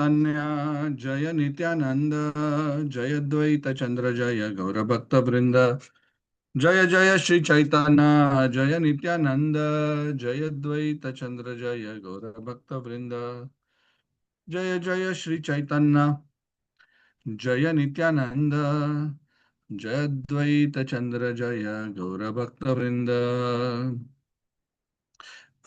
Chaitanya Jaya Nityananda Jaya Dvaita Chandra Jaya Gaura Bhakta Vrinda Jaya Jaya Shri Chaitanya Jaya Nityananda Jaya Dvaita Chandra Jaya Gaura Bhakta Vrinda Jaya Jaya Shri Chaitanya Jaya Nityananda Jaya Dvaita Chandra Jaya Gaura Bhakta Vrinda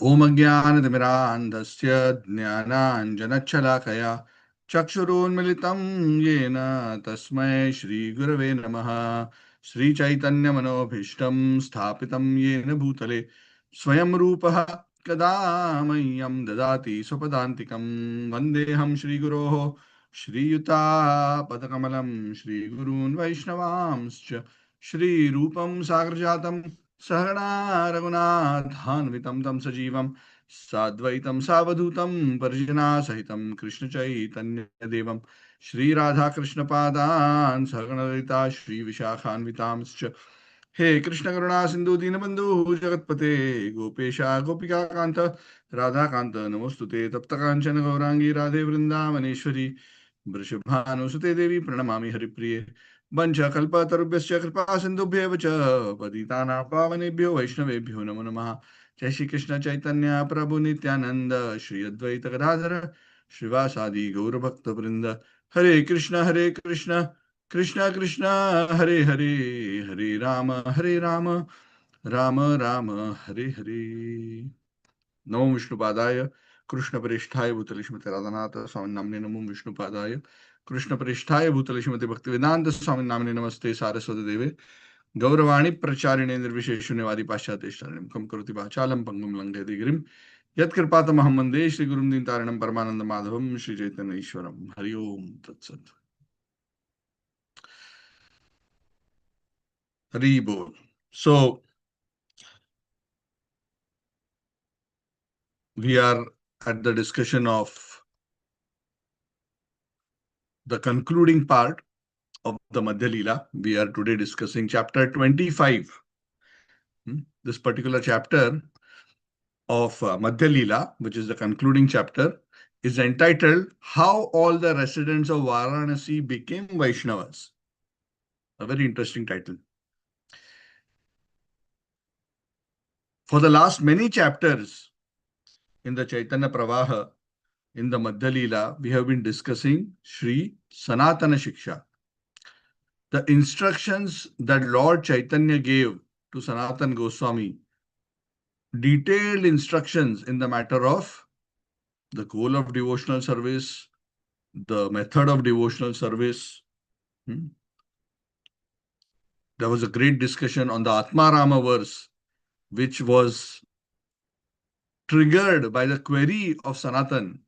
Om Jnanatimirandhasya Jnananjanachhalakaya Chakshurunmilitam Yena Tasmai Shri Gurave Namaha Shri Chaitanya Manobhishtam Sthapitam Yena Bhutale Swayam Rupaha Kada Mahyam Dadati Swapadantikam Vandeham Shri Guroho Shri Yuta Padakamalam Shri Gurun Vaishnavamscha Shri Rupam Sagrajatam Sahana Raghunathanvitam tam sajivam sadvaitam savadhutam parjana sahitam Krishna Chaitanya Devam Shri Radha Krishna Padan Saganadita Shri Vishakhanvitamscha He Krishna Karuna Sindhu Dinabandhu Jagatpate Gopesha Gopika Kanta Radha Kanta Namostute Tapta Kanchana Gaurangi Radhe Vrindavaneshwari Vrishabhanusute Devi Pranamami Haripriye वंशकल्पतरुभ्यश्च कृपा सिन्धुभ्येव च पतितानां पावनेभ्यो वैष्णवेभ्यो नमो नमः जय श्री कृष्ण चैतन्य प्रभु नित्यानंद श्री अद्वैत गदाधर श्रीवासादि गौरभक्तवृंद हरे कृष्ण कृष्ण कृष्ण हरे हरे हरे राम राम राम हरे हरे नमो विष्णुपादाय कृष्णप्रेष्ठाय भूतले श्रीमते राधानाथ स्वामी नाम्ने नमो विष्णुपादाय कृष्णप्रेष्ठाय भूतले श्रीमते भक्तिवेदांत स्वामी नाम्ने नमस्ते सारस्वती देवे गौरवाणी प्रचारिणे निर्विशेषण्यवादी पाश्चात्य मुखम करोति वाचालं पंगुम लंघयते गिरिं यत्कृपातमहं वन्दे श्रीगुरुं दीनतारिणं परमानंद माधवं श्री चैतन्य ईश्वरं हरि ओम तत्सत् हरि बोल So we are at the discussion of the concluding part of the Madhya Lila. We are today discussing chapter 25. This particular chapter of Madhya Lila, which is the concluding chapter, is entitled How All the Residents of Varanasi Became Vaishnavas. A very interesting title. For the last many chapters in the Chaitanya Pravaha, in the Madhya Lila, we have been discussing Sri Sanatana Shiksha. The instructions that Lord Chaitanya gave to Sanatana Goswami, detailed instructions in the matter of the goal of devotional service, the method of devotional service. There was a great discussion on the Atma Rama verse, which was triggered by the query of Sanatan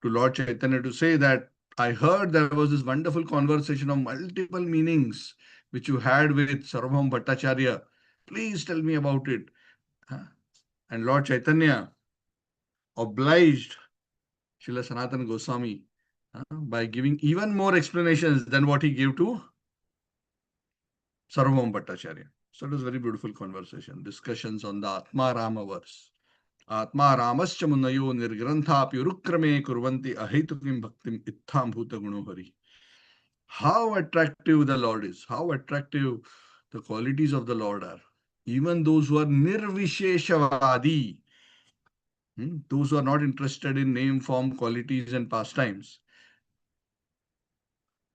to Lord Chaitanya to say that I heard there was this wonderful conversation of multiple meanings which you had with Sarvabhauma Bhattacharya. Please tell me about it. And Lord Chaitanya obliged Srila Sanatana Goswami by giving even more explanations than what he gave to Sarvabhauma Bhattacharya. So it was a very beautiful conversation, discussions on the Atma Rama verse. Atma Ramascha Munayo Nirgranthapi Urukrame Kurvanti Ahetukim Bhaktim Itham Bhuta Gunohari. How attractive the Lord is, how attractive the qualities of the Lord are. Even those who are Nirvisheshavadi, those who are not interested in name, form, qualities, and pastimes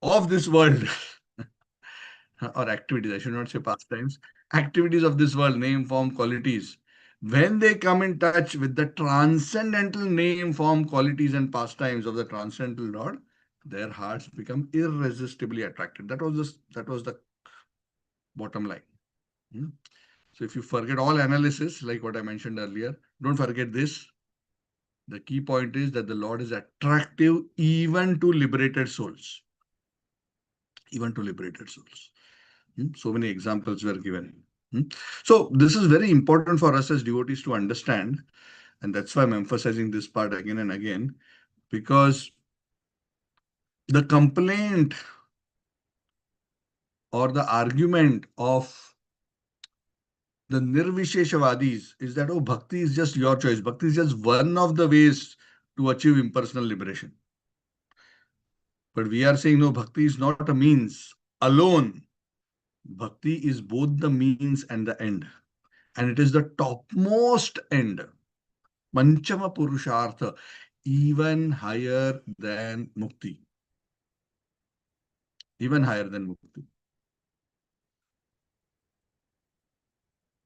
of this world, or activities, I should not say pastimes, activities of this world, name, form, qualities. When they come in touch with the transcendental name, form, qualities, and pastimes of the transcendental Lord, their hearts become irresistibly attracted. That was the bottom line. So if you forget all analysis, like what I mentioned earlier, don't forget this. The key point is that the Lord is attractive even to liberated souls. Even to liberated souls. So many examples were given. So this is very important for us as devotees to understand. And that's why I'm emphasizing this part again and again, because the complaint or the argument of the Nirvisheshavadis is that, oh, bhakti is just your choice. Bhakti is just one of the ways to achieve impersonal liberation. But we are saying no, bhakti is not a means alone. Bhakti is both the means and the end. And it is the topmost end. Panchama Purushartha, even higher than Mukti. Even higher than Mukti.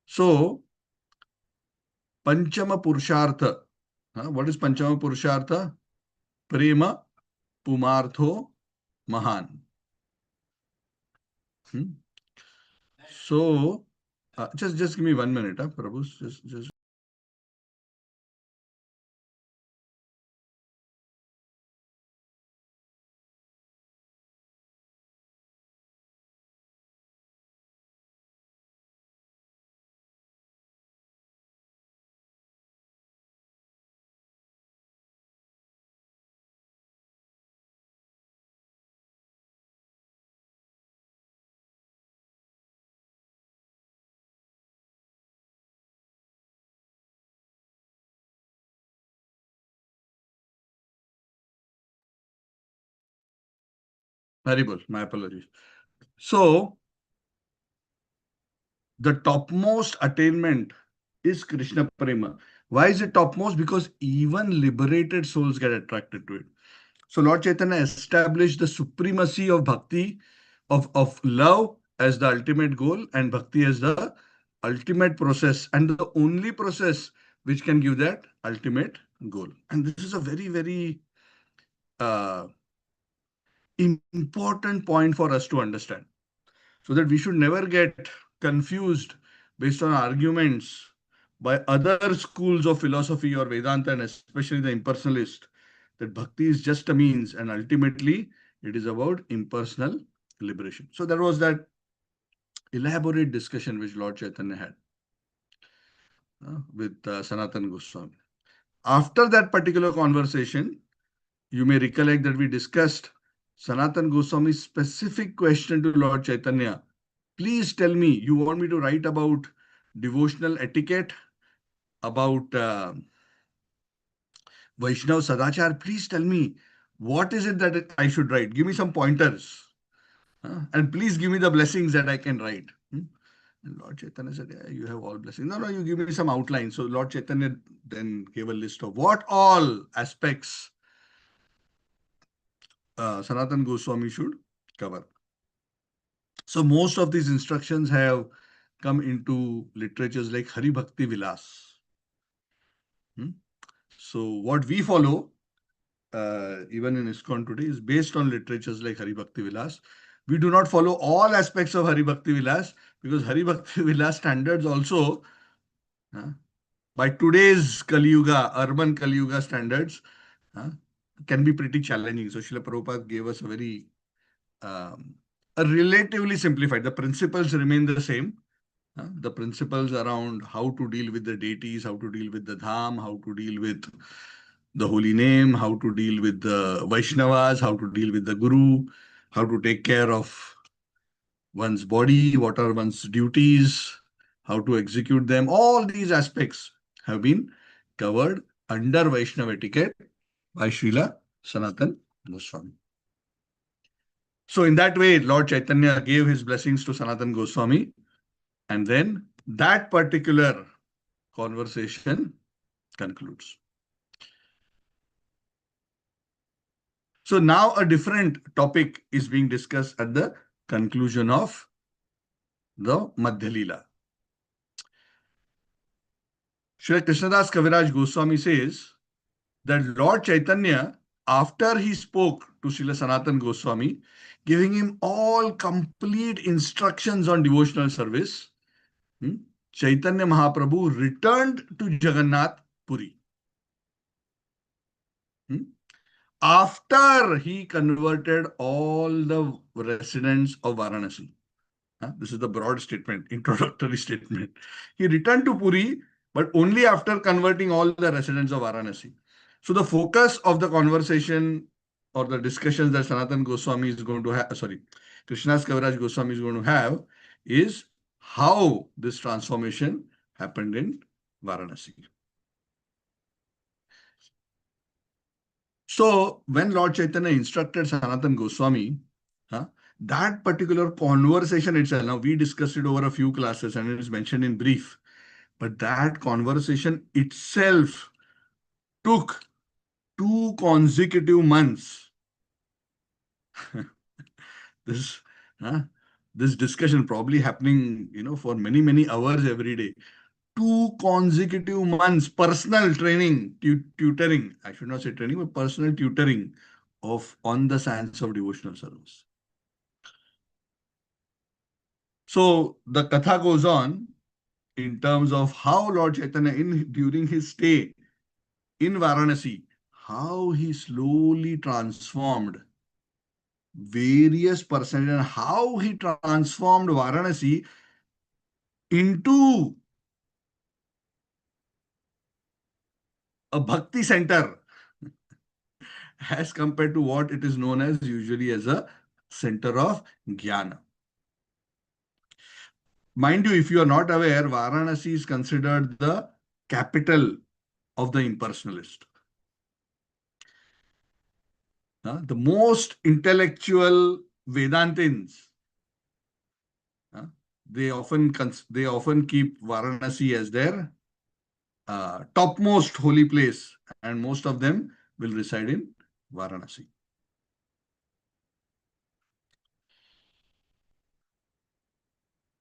So, Panchama Purushartha. What is Panchama Purushartha? Prema Pumartho Mahan. Hmm? So, just give me 1 minute, Prabhu. Just. Horrible. My apologies. So, the topmost attainment is Krishna Prema. Why is it topmost? Because even liberated souls get attracted to it. So Lord Chaitanya established the supremacy of bhakti, of love as the ultimate goal, and bhakti as the ultimate process, and the only process which can give that ultimate goal. And this is a very, very uh, important point for us to understand, so that we should never get confused based on arguments by other schools of philosophy or Vedanta, and especially the impersonalist, that bhakti is just a means and ultimately it is about impersonal liberation. So there was that elaborate discussion which Lord Chaitanya had with Sanatan Goswami. After that particular conversation, you may recollect that we discussed Sanatan Goswami's specific question to Lord Chaitanya. Please tell me, you want me to write about devotional etiquette, about Vaishnav Sadachar? Please tell me, what is it that I should write? Give me some pointers. And please give me the blessings that I can write. And Lord Chaitanya said, yeah, you have all blessings. No, you give me some outline. So Lord Chaitanya then gave a list of what all aspects Sanatan Goswami should cover. So most of these instructions have come into literatures like Hari Bhakti Vilas. So what we follow, even in ISKCON today, is based on literatures like Hari Bhakti Vilas. We do not follow all aspects of Hari Bhakti Vilas, because Hari Bhakti Vilas standards also, by today's Kali Yuga, urban Kali Yuga standards, can be pretty challenging. So Srila Prabhupada gave us a relatively simplified. The principles remain the same. The principles around how to deal with the deities, how to deal with the dham, how to deal with the holy name, how to deal with the Vaishnavas, how to deal with the Guru, how to take care of one's body, what are one's duties, how to execute them. All these aspects have been covered under Vaishnava etiquette by Srila Sanatan Goswami. So in that way, Lord Chaitanya gave his blessings to Sanatan Goswami, and then that particular conversation concludes. So now a different topic is being discussed at the conclusion of the Madhya Lila. Sri Krishnadas Kaviraj Goswami says that Lord Chaitanya, after he spoke to Srila Sanatan Goswami, giving him all complete instructions on devotional service, Chaitanya Mahaprabhu returned to Jagannath Puri. After he converted all the residents of Varanasi. This is the broad statement, introductory statement. He returned to Puri, but only after converting all the residents of Varanasi. So the focus of the conversation or the discussions that Sanatan Goswami is going to have, Krishnas Kaviraj Goswami is going to have, is how this transformation happened in Varanasi. So when Lord Chaitanya instructed Sanatan Goswami, huh, that particular conversation itself, now we discussed it over a few classes and it is mentioned in brief, but that conversation itself took 2 consecutive months. This, huh, this discussion probably happening, for many, many hours every day. 2 consecutive months personal training, tutoring. I should not say training, but personal tutoring of on the science of devotional service. So the katha goes on in terms of how Lord Chaitanya, during his stay in Varanasi, how he slowly transformed various persons and how he transformed Varanasi into a bhakti center as compared to what it is known as usually as a center of jnana. Mind you, if you are not aware, Varanasi is considered the capital of the impersonalist. The most intellectual Vedantins, uh, they often keep Varanasi as their topmost holy place, and most of them will reside in Varanasi.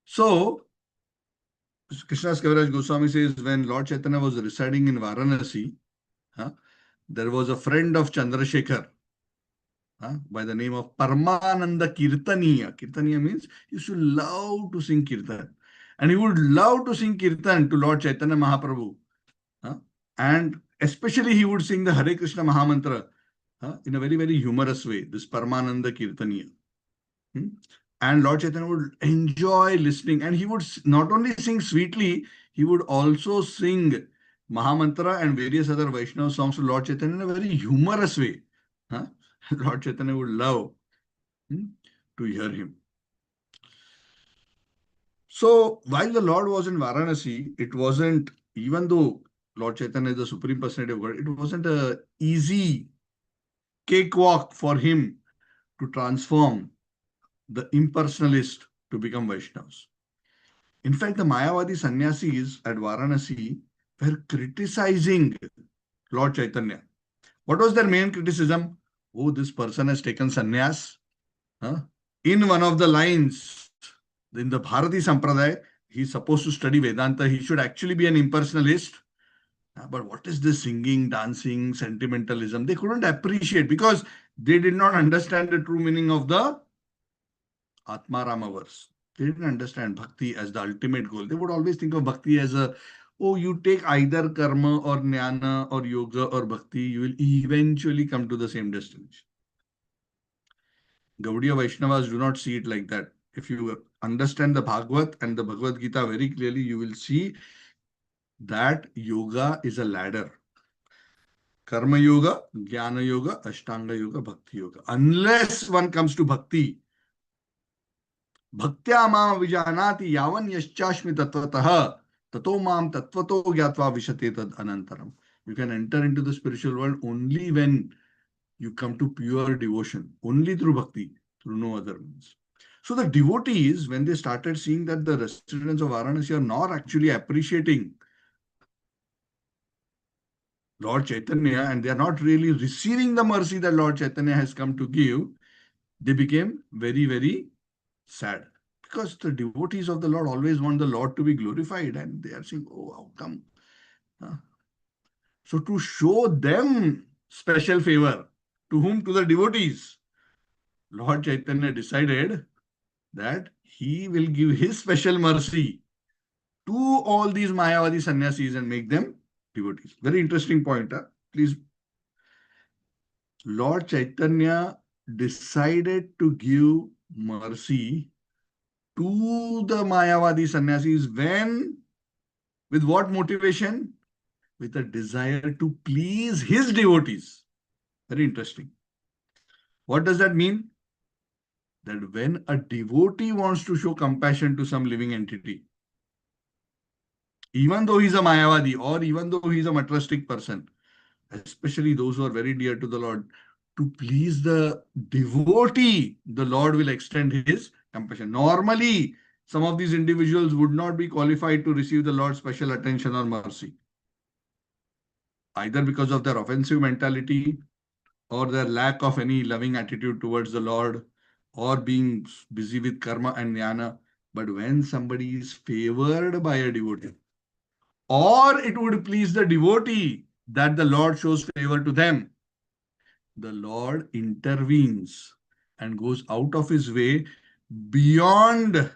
So, Krishnadas Kaviraj Goswami says when Lord Chaitanya was residing in Varanasi, there was a friend of Chandrasekhar by the name of Paramananda Kirtaniya. Kirtaniya means he used to love to sing Kirtan. And he would love to sing Kirtan to Lord Chaitanya Mahaprabhu. And especially he would sing the Hare Krishna Mahamantra in a very, very humorous way, this Paramananda Kirtaniya. And Lord Chaitanya would enjoy listening. And he would not only sing sweetly, he would also sing Mahamantra and various other Vaishnava songs to Lord Chaitanya in a very humorous way. Lord Chaitanya would love to hear him. So while the Lord was in Varanasi, it wasn't, even though Lord Chaitanya is the Supreme Personality of God, it wasn't a easy cakewalk for him to transform the impersonalist to become Vaishnavas. In fact, the Mayavadi sannyasis at Varanasi were criticizing Lord Chaitanya. What was their main criticism? Oh, this person has taken sannyas. In one of the lines, in the Bharati Sampradaya, he's supposed to study Vedanta. He should actually be an impersonalist. But what is this singing, dancing, sentimentalism? They couldn't appreciate because they did not understand the true meaning of the Atmarama verse. They didn't understand bhakti as the ultimate goal. They would always think of bhakti as oh, you take either karma or jnana or yoga or bhakti, you will eventually come to the same destination. Gaudiya Vaishnavas do not see it like that. If you understand the Bhagavad and the Bhagavad Gita very clearly, you will see that yoga is a ladder. Karma yoga, jnana yoga, ashtanga yoga, bhakti yoga. Unless one comes to bhakti, bhaktya mam vijanati yavan yaschashmi tatvatah tato mam tatvato gyatva vishate tad anantaram. You can enter into the spiritual world only when you come to pure devotion, only through bhakti, through no other means. So the devotees, when they started seeing that the residents of Varanasi are not actually appreciating Lord Chaitanya and they are not really receiving the mercy that Lord Chaitanya has come to give, they became very, very sad. Because the devotees of the Lord always want the Lord to be glorified and they are saying, oh, how come? So to show them special favor, to whom? To the devotees. Lord Chaitanya decided that he will give his special mercy to all these Mayavadi sannyasis and make them devotees. Very interesting point. Please, Lord Chaitanya decided to give mercy to the Mayavadi sannyasis when, with what motivation? With a desire to please his devotees. Very interesting. What does that mean? That when a devotee wants to show compassion to some living entity, even though he's a Mayavadi or even though he's a materialistic person, especially those who are very dear to the Lord, to please the devotee, the Lord will extend his compassion. Normally, some of these individuals would not be qualified to receive the Lord's special attention or mercy, either because of their offensive mentality or their lack of any loving attitude towards the Lord or being busy with karma and jnana. But when somebody is favored by a devotee, or it would please the devotee that the Lord shows favor to them, the Lord intervenes and goes out of his way beyond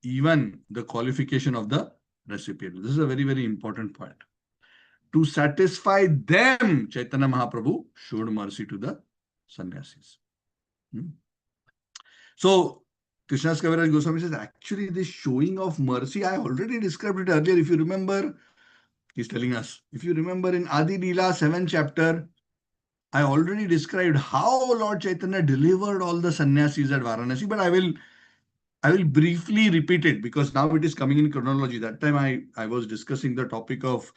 even the qualification of the recipient. This is a very, very important point. To satisfy them, Chaitanya Mahaprabhu showed mercy to the sannyasis. Hmm? So, Krishnadas Kaviraj Goswami says, actually, this showing of mercy, I already described it earlier. If you remember, he's telling us, if you remember in Adi Lila 7th chapter, I already described how Lord Chaitanya delivered all the sannyasis at Varanasi, but I will briefly repeat it because now it is coming in chronology. That time I was discussing the topic of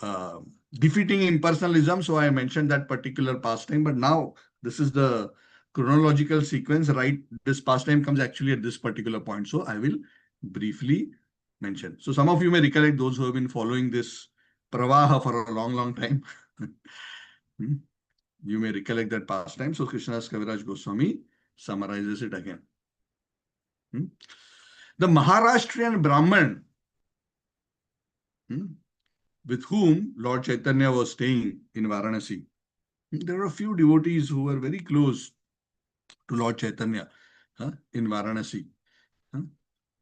uh, defeating impersonalism, so I mentioned that particular pastime. But now this is the chronological sequence, right? This pastime comes actually at this particular point, so I will briefly mention. So some of you may recollect, those who have been following this Pravaha for a long, long time. Hmm? You may recollect that pastime. So Krishnadas Kaviraj Goswami summarizes it again. Hmm? The Maharashtrian Brahman, hmm, with whom Lord Chaitanya was staying in Varanasi, there were a few devotees who were very close to Lord Chaitanya in Varanasi.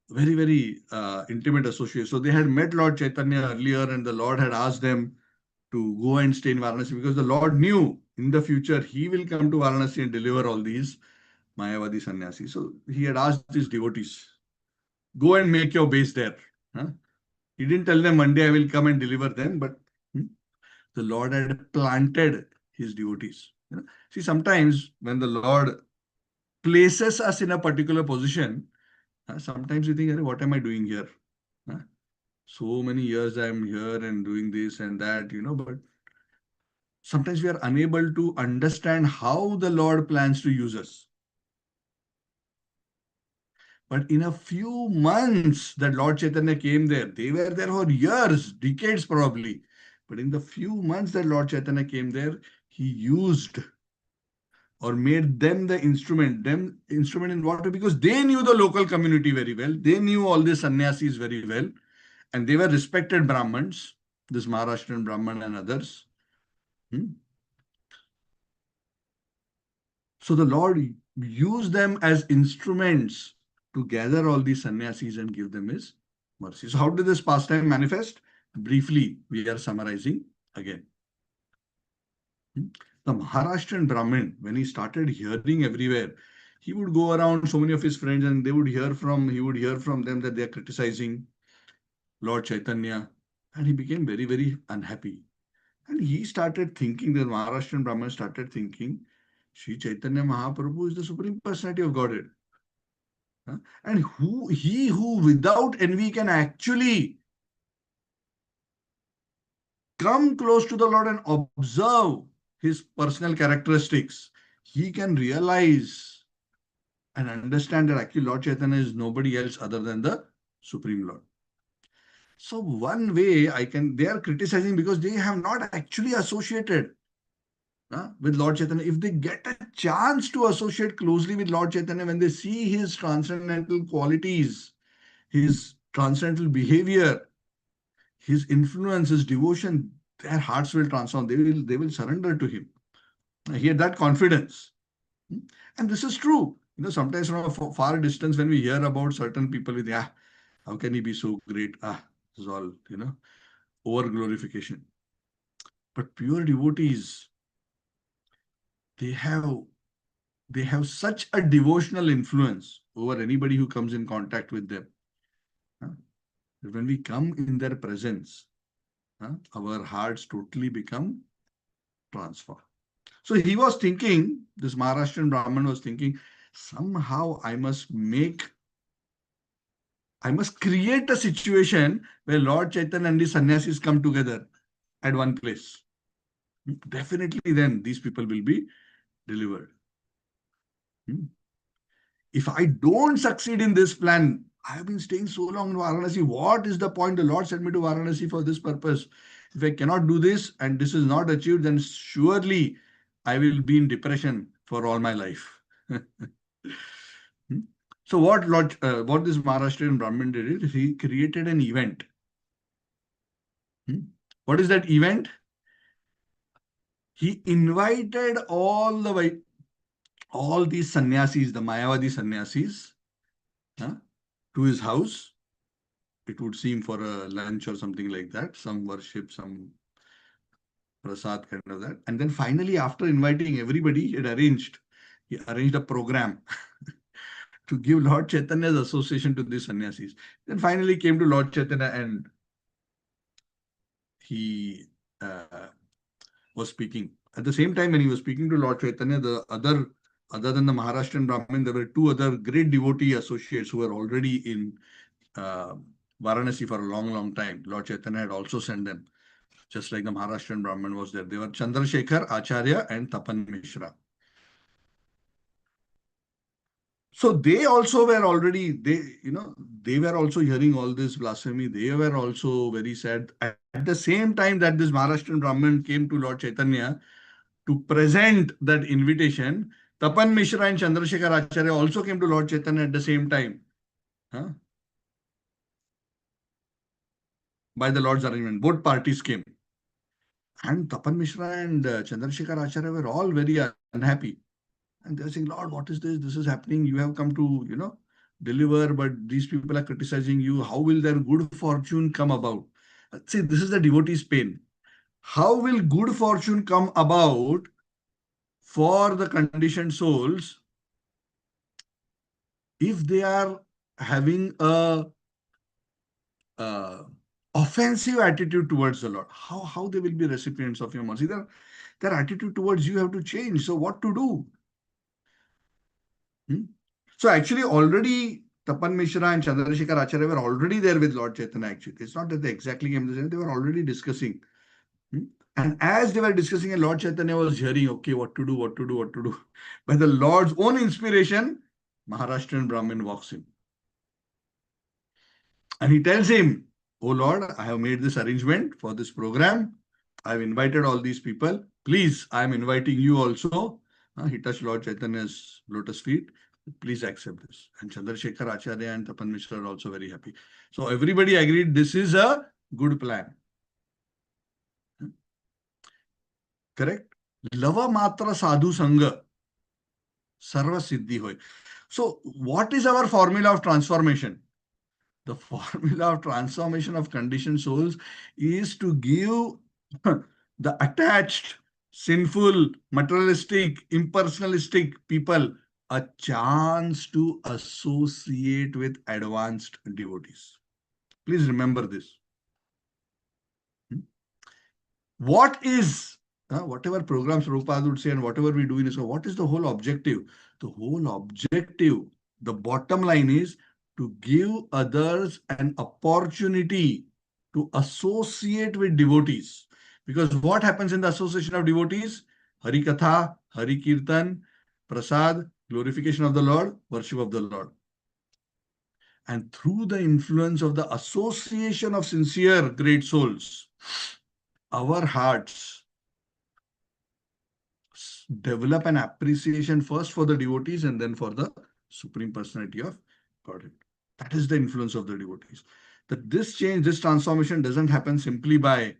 Very, very intimate associates. So they had met Lord Chaitanya earlier, and the Lord had asked them to go and stay in Varanasi because the Lord knew in the future he will come to Varanasi and deliver all these Mayavadi sannyasis. So he had asked these devotees, go and make your base there. Huh? He didn't tell them one day I will come and deliver them, but the Lord had planted his devotees. See, sometimes when the Lord places us in a particular position, sometimes we think, what am I doing here? So many years I'm here and doing this and that, but sometimes we are unable to understand how the Lord plans to use us. But in a few months that Lord Chaitanya came there, they were there for years, decades probably. But in the few months that Lord Chaitanya came there, he used or made them instrument in what way? Because they knew the local community very well. They knew all the sannyasis very well. And they were respected Brahmins, this Maharashtrian Brahman and others. Hmm? So the Lord used them as instruments to gather all these sannyasis and give them his mercy. So how did this pastime manifest? Briefly, we are summarizing again. The Maharashtrian Brahmin, when he started hearing everywhere, he would go around so many of his friends and he would hear from them that they are criticizing Lord Chaitanya. And he became very, very unhappy. And he started thinking, the Maharashtrian Brahmin started thinking, Sri Chaitanya Mahaprabhu is the Supreme Personality of Godhead. And who without envy can actually come close to the Lord and observe his personal characteristics, he can realize and understand that actually Lord Chaitanya is nobody else other than the Supreme Lord. So one way they are criticizing because they have not actually associated with Lord Chaitanya. If they get a chance to associate closely with Lord Chaitanya, when they see his transcendental qualities, his transcendental behavior, his influence, his devotion, their hearts will transform. They will surrender to him. He had that confidence. And this is true. Sometimes from a far distance, when we hear about certain people with, how can he be so great? This is all, over glorification. But pure devotees, they have they have such a devotional influence over anybody who comes in contact with them. When we come in their presence, our hearts totally become transformed. So he was thinking, this Maharashtrian Brahman was thinking, somehow I must create a situation where Lord Chaitanya and the sannyasis come together. at one place. Definitely then these people will be delivered. If I don't succeed in this plan, I have been staying so long in Varanasi. What is the point? The Lord sent me to Varanasi for this purpose. If I cannot do this and this is not achieved, then surely I will be in depression for all my life. So what this Maharashtrian Brahmin did is he created an event. What is that event? He invited all these sannyasis, the Mayavadi sannyasis, to his house. It would seem for a lunch or something like that, some worship, some prasad kind of that. And then finally, after inviting everybody, he arranged a program to give Lord Chaitanya's association to these sannyasis. Then finally came to Lord Chaitanya and he uh, was speaking. At the same time, when he was speaking to Lord Chaitanya, other than the Maharashtrian Brahmin, there were two other great devotee associates who were already in uh, Varanasi for a long, long time. Lord Chaitanya had also sent them, just like the Maharashtrian Brahmin was there. They were Chandrasekhar Acharya and Tapan Mishra. So they also were already, they were also hearing all this blasphemy. They were also very sad. At the same time that this Maharashtrian Brahmin came to Lord Chaitanya to present that invitation, Tapan Mishra and Chandrasekhar Acharya also came to Lord Chaitanya at the same time. Huh? By the Lord's arrangement. Both parties came. And Tapan Mishra and Chandrasekhar Acharya were all very unhappy. And they're saying, Lord, what is this? This is happening. You have come to, deliver, but these people are criticizing you. How will their good fortune come about? See, this is the devotee's pain. How will good fortune come about for the conditioned souls if they are having a uh, offensive attitude towards the Lord? How they will be recipients of your mercy? Their attitude towards you have to change. So what to do? So actually already Tapan Mishra and Chandrasekhar Acharya were already there with Lord Chaitanya actually. It's not that they exactly came to the same, they were already discussing. And as they were discussing, and Lord Chaitanya was hearing, okay, what to do, what to do, what to do. By the Lord's own inspiration, Maharashtrian Brahmin walks in. And he tells him, oh Lord, I have made this arrangement for this program. I've invited all these people. Please, I'm inviting you also. He touched Lord Chaitanya's lotus feet. Please accept this. And Chandrasekhar Acharya and Tapan Mishra are also very happy. So everybody agreed this is a good plan. Correct? Lava matra sadhu sangha sarva siddhi hoy. So what is our formula of transformation? The formula of transformation of conditioned souls is to give the attached, sinful, materialistic, impersonalistic people a chance to associate with advanced devotees. Please remember this. What is, whatever programs Prabhupada would say and whatever we do in this, what is the whole objective? The whole objective, the bottom line is to give others an opportunity to associate with devotees. Because what happens in the association of devotees? Hari Katha, Hari Kirtan, Prasad, glorification of the Lord, worship of the Lord. And through the influence of the association of sincere great souls, our hearts develop an appreciation first for the devotees and then for the Supreme Personality of Godhead. That is the influence of the devotees. That this change, this transformation doesn't happen simply by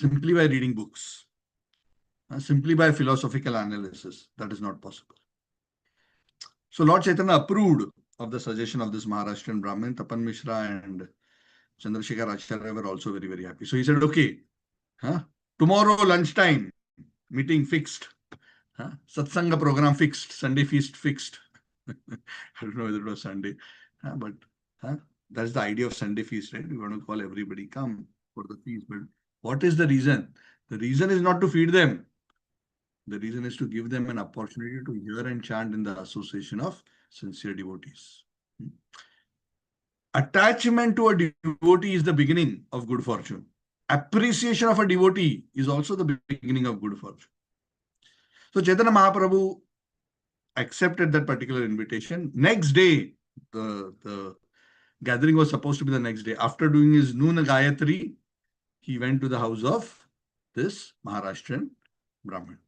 reading books, simply by philosophical analysis. That is not possible. So Lord Chaitanya approved of the suggestion of this Maharashtrian Brahmin. Tapan Mishra and Chandrasekhar Acharya were also very, very happy. So he said, okay, tomorrow lunchtime, meeting fixed. Satsanga program fixed. Sunday feast fixed. I don't know whether it was Sunday, but that's the idea of Sunday feast, right? We want to call everybody come for the feast. But what is the reason? The reason is not to feed them. The reason is to give them an opportunity to hear and chant in the association of sincere devotees. Attachment to a devotee is the beginning of good fortune. Appreciation of a devotee is also the beginning of good fortune. So Chaitanya Mahaprabhu accepted that particular invitation. Next day, the gathering was supposed to be the next day. After doing his Noon Gayatri, he went to the house of this Maharashtrian Brahmin.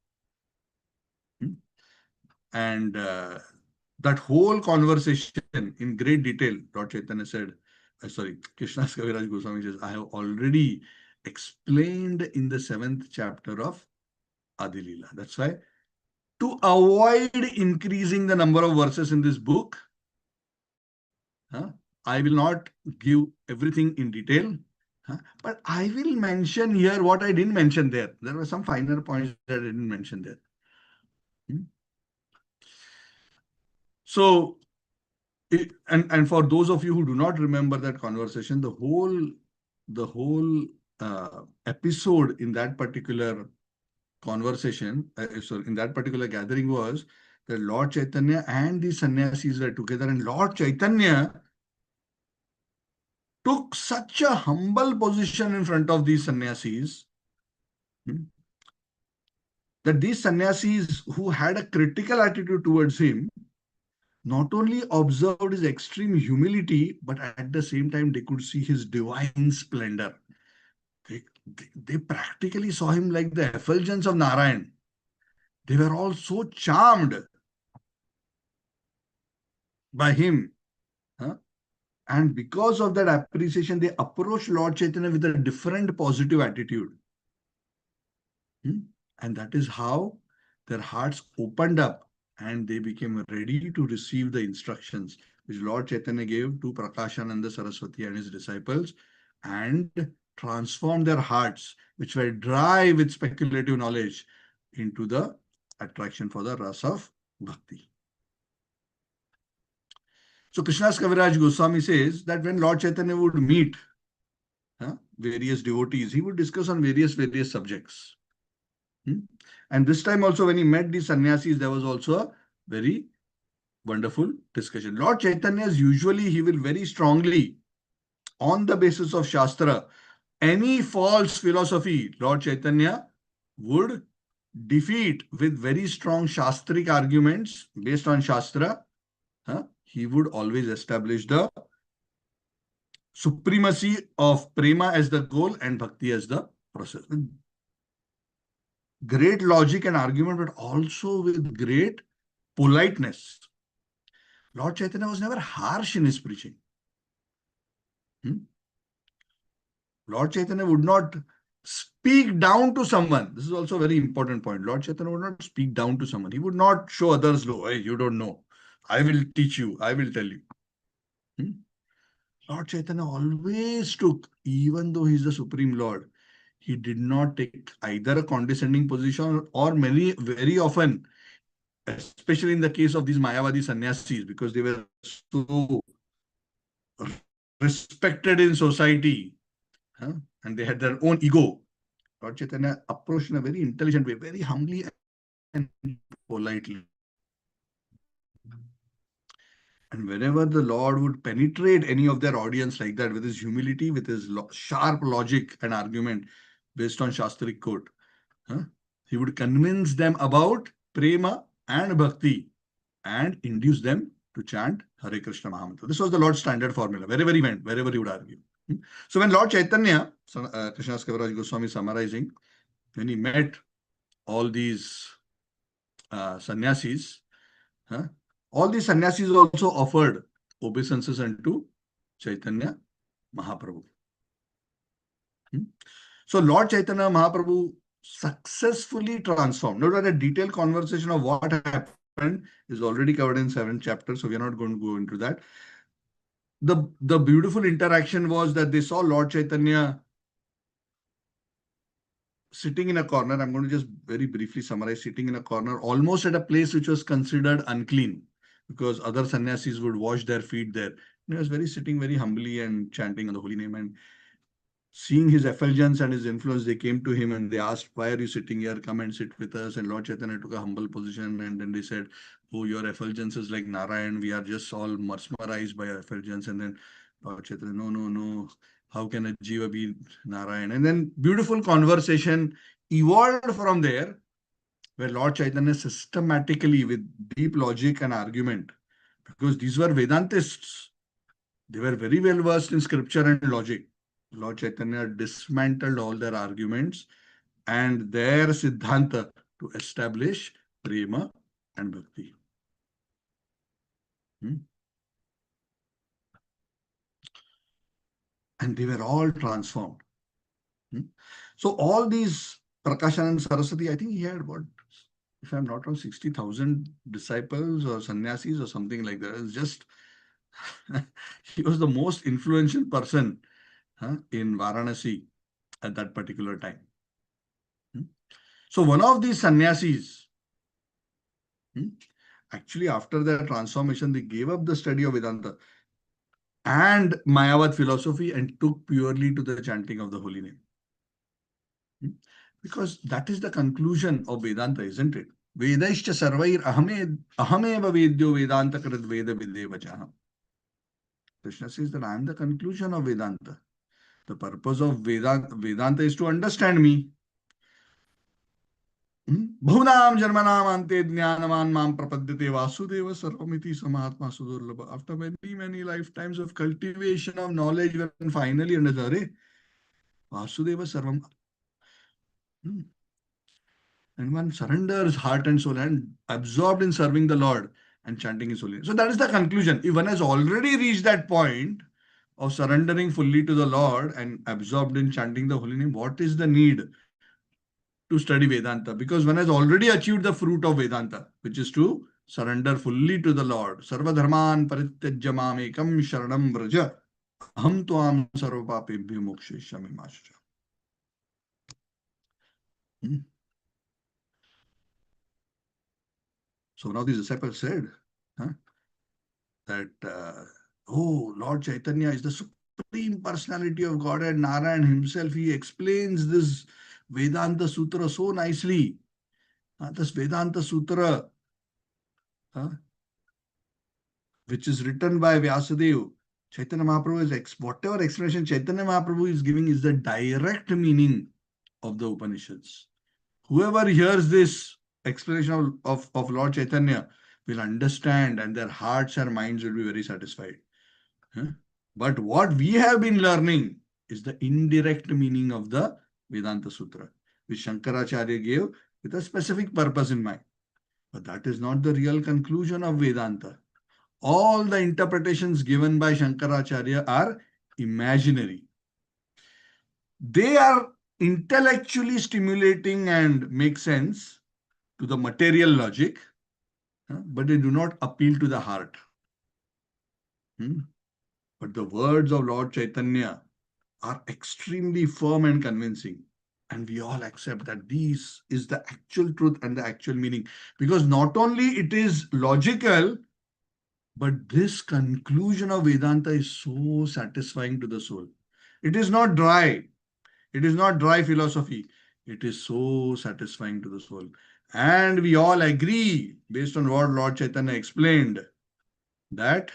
And that whole conversation in great detail, Lord Chaitanya said, Krishnadas Kaviraj Goswami says, I have already explained in the 7th chapter of Adi Lila. That's why, to avoid increasing the number of verses in this book, I will not give everything in detail, but I will mention here what I didn't mention there. There were some finer points that I didn't mention there. So, and for those of you who do not remember that conversation, the whole episode in that particular conversation, in that particular gathering was that Lord Chaitanya and the sannyasis were together, and Lord Chaitanya took such a humble position in front of these sannyasis, that these sannyasis who had a critical attitude towards him not only observed his extreme humility, but at the same time they could see his divine splendor. They practically saw him like the effulgence of Narayan. They were all so charmed by him. And because of that appreciation, they approached Lord Chaitanya with a different positive attitude. And that is how their hearts opened up and they became ready to receive the instructions which Lord Chaitanya gave to Prakashananda Saraswati and his disciples, and transformed their hearts, which were dry with speculative knowledge, into the attraction for the rasa of bhakti. So Krishnadas Kaviraj Goswami says that when Lord Chaitanya would meet various devotees, he would discuss on various subjects. And this time also, when he met the sannyasis, there was also a very wonderful discussion. Lord Chaitanya, usually he will very strongly, on the basis of Shastra, any false philosophy, Lord Chaitanya would defeat with very strong Shastric arguments based on Shastra. He would always establish the supremacy of prema as the goal and bhakti as the process. Great logic and argument, but also with great politeness. Lord Chaitanya was never harsh in his preaching. Lord Chaitanya would not speak down to someone. This is also a very important point. Lord Chaitanya would not speak down to someone. He would not show others low. Hey, you don't know. I will teach you. I will tell you. Lord Chaitanya always took, even though he is the Supreme Lord, he did not take either a condescending position or very often, especially in the case of these Mayavadi sannyasis, because they were so respected in society, and they had their own ego. Lord Chaitanya approached in a very intelligent way, very humbly and politely. And whenever the Lord would penetrate any of their audience like that, with his humility, with his sharp logic and argument based on Shastric quote, he would convince them about prema and bhakti and induce them to chant Hare Krishna Mahamantra. This was the Lord's standard formula, wherever he went, wherever he would argue. So when Lord Chaitanya, Krishnadas Kaviraj Goswami summarizing, when he met all these sannyasis, all these sannyasis also offered obeisances unto Chaitanya Mahaprabhu. So Lord Chaitanya Mahaprabhu successfully transformed. Now, a detailed conversation of what happened is already covered in 7th chapter, so we are not going to go into that. The beautiful interaction was that they saw Lord Chaitanya sitting in a corner. I'm going to just very briefly summarize. Sitting in a corner, almost at a place which was considered unclean, because other sannyasis would wash their feet there. And he was sitting very humbly and chanting on the holy name. And seeing his effulgence and his influence, they came to him and they asked, why are you sitting here? Come and sit with us. And Lord Chaitanya took a humble position. And then they said, oh, your effulgence is like Narayan. We are just all mesmerized by your effulgence. And then Lord Chaitanya, no, no, no. How can a Jiva be Narayan? And then beautiful conversation evolved from there, where Lord Chaitanya systematically, with deep logic and argument, because these were Vedantists, they were very well versed in scripture and logic. Lord Chaitanya dismantled all their arguments and their Siddhanta to establish Prema and Bhakti. Hmm? And they were all transformed. Hmm? So all these Prakashanand Saraswati, I think he had what, if I'm not wrong, 60,000 disciples or sannyasis or something like that. It's just he was the most influential person in Varanasi at that particular time. Hmm? So one of these sannyasis, hmm, actually after their transformation, they gave up the study of Vedanta and Mayavad philosophy and took purely to the chanting of the holy name. Because that is the conclusion of Vedanta, isn't it? Vedaishcha sarvair ahameva vedyo Vedanta krit veda videvachaham. Krishna says that I am the conclusion of Vedanta. The purpose of Vedanta is to understand me. Bhunam Jarmanam Ante Jnanaman Mam Prapadyate Vasudeva Sarvamiti Samahatma Sudurlabha. After many, many lifetimes of cultivation of knowledge, when finally understood, Vasudeva Sarvam. And one surrenders heart and soul and absorbed in serving the Lord and chanting His holy name. So that is the conclusion. If one has already reached that point of surrendering fully to the Lord and absorbed in chanting the holy name, what is the need to study Vedanta? Because one has already achieved the fruit of Vedanta, which is to surrender fully to the Lord. Sarva dharman parityajya mamekam sharanam vraja aham tuam sarva papebhyo mokshayishyami ma shudha. So now the disciple said that, oh, Lord Chaitanya is the Supreme Personality of Godhead, Narayan himself. He explains this Vedanta Sutra so nicely. This Vedanta Sutra, which is written by Vyasadeva, Chaitanya Mahaprabhu is whatever explanation Chaitanya Mahaprabhu is giving is the direct meaning of the Upanishads. Whoever hears this explanation of Lord Chaitanya will understand and their hearts and minds will be very satisfied. But what we have been learning is the indirect meaning of the Vedanta Sutra, which Shankaracharya gave with a specific purpose in mind. But that is not the real conclusion of Vedanta. All the interpretations given by Shankaracharya are imaginary. They are intellectually stimulating and make sense to the material logic, but they do not appeal to the heart. But the words of Lord Chaitanya are extremely firm and convincing. And we all accept that this is the actual truth and the actual meaning. Because not only it is logical, but this conclusion of Vedanta is so satisfying to the soul. It is not dry. It is not dry philosophy. It is so satisfying to the soul. And we all agree, based on what Lord Chaitanya explained, that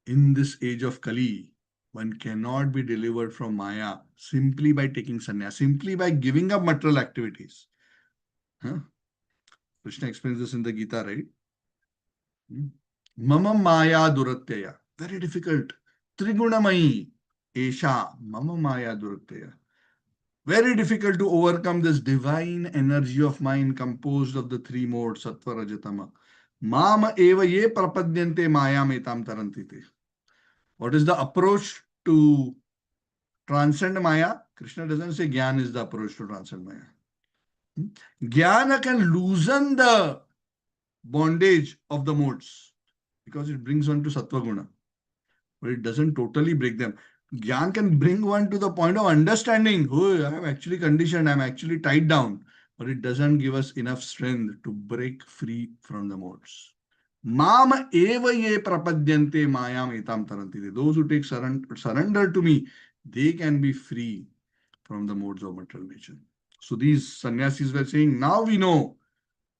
in this age of Kali, one cannot be delivered from Maya simply by taking sannyas, simply by giving up material activities. Krishna explains this in the Gita, right? Mama Maya Duratyaya. Very difficult. Trigunamayi. Esha. Mama Maya Duratyaya. Very difficult to overcome this divine energy of mind composed of the three modes, Sattva, Rajatama. Mama eva ye prapadyante maya metam tarantite. What is the approach to transcend Maya? Krishna doesn't say Gyan is the approach to transcend Maya. Jnana can loosen the bondage of the modes because it brings one to Sattva Guna, but it doesn't totally break them. Gyan can bring one to the point of understanding, oh, I'm actually conditioned, I'm actually tied down, but it doesn't give us enough strength to break free from the modes. Mam eva ye prapadyante mayam etam tarantite. Those who take surrender to me, they can be free from the modes of material nature. So these sannyasis were saying, now we know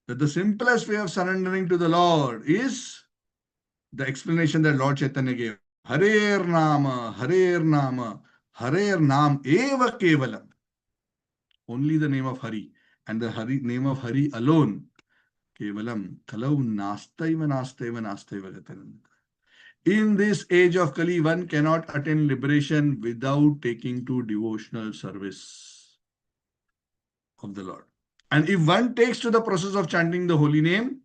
that the simplest way of surrendering to the Lord is the explanation that Lord Chaitanya gave. Harer Nama, Harer Nama, Harer Nam Eva Kevalam. Only the name of Hari and the name of Hari alone. Kevalam Kalau Nastaiva Nastaiva Nastaiva Gatananda. In this age of Kali, one cannot attain liberation without taking to devotional service of the Lord. And if one takes to the process of chanting the holy name,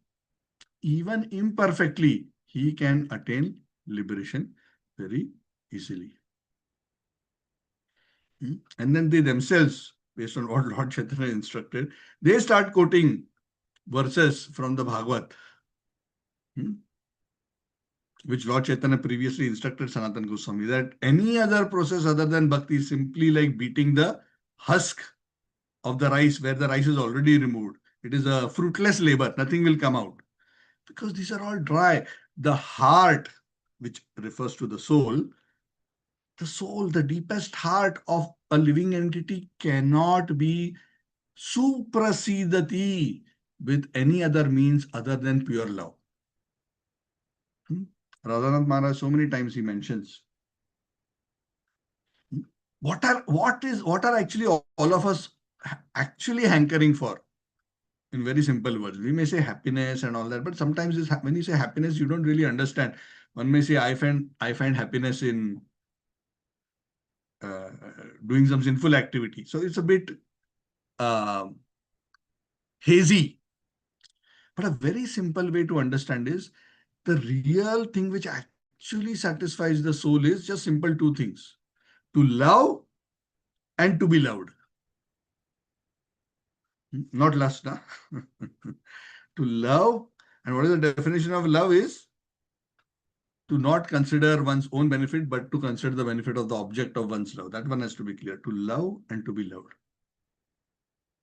even imperfectly, he can attain liberation very easily. And then they themselves, based on what Lord Chaitanya instructed, they start quoting verses from the Bhagavad, which Lord Chaitanya previously instructed Sanatana Goswami, that any other process other than bhakti is simply like beating the husk of the rice where the rice is already removed. It is a fruitless labor. Nothing will come out. Because these are all dry. The heart, which refers to the soul, the deepest heart of a living entity cannot be suprasidati with any other means other than pure love. Radhanath Maharaj, so many times he mentions. What are actually all of us actually hankering for? In very simple words, we may say happiness and all that, but sometimes when you say happiness, you don't really understand. One may say, I find happiness in doing some sinful activity. So it's a bit uh, hazy. But a very simple way to understand is the real thing which actually satisfies the soul is just simple two things: to love and to be loved. Not lust, nah? To love, and what is the definition of love is to not consider one's own benefit, but to consider the benefit of the object of one's love. That one has to be clear. To love and to be loved.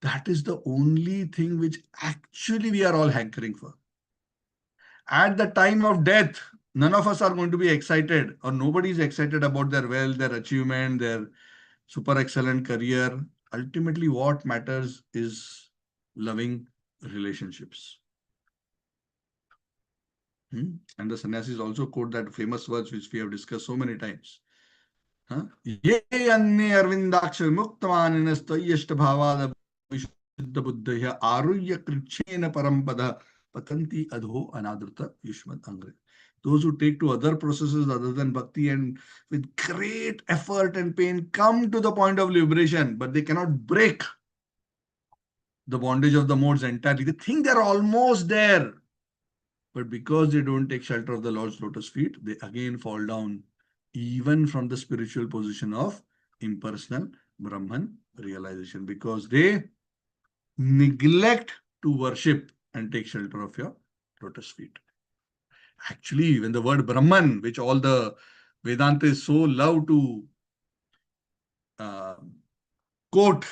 That is the only thing which actually we are all hankering for. At the time of death, none of us are going to be excited, or nobody is excited about their wealth, their achievement, their super excellent career. Ultimately, what matters is loving relationships. And the sannyasis also quote that famous words which we have discussed so many times. Ye anne arvindaksh muktamaninastoyeshta bhavada vishuddha buddhaya aruyya krichena parampada patanti adho anadruta yushmat angre. Those who take to other processes other than bhakti and with great effort and pain come to the point of liberation, but they cannot break the bondage of the modes entirely. They think they're almost there. But because they don't take shelter of the Lord's lotus feet, they again fall down, even from the spiritual position of impersonal Brahman realization, because they neglect to worship and take shelter of your lotus feet. Actually, when the word Brahman, which all the Vedantas so love to quote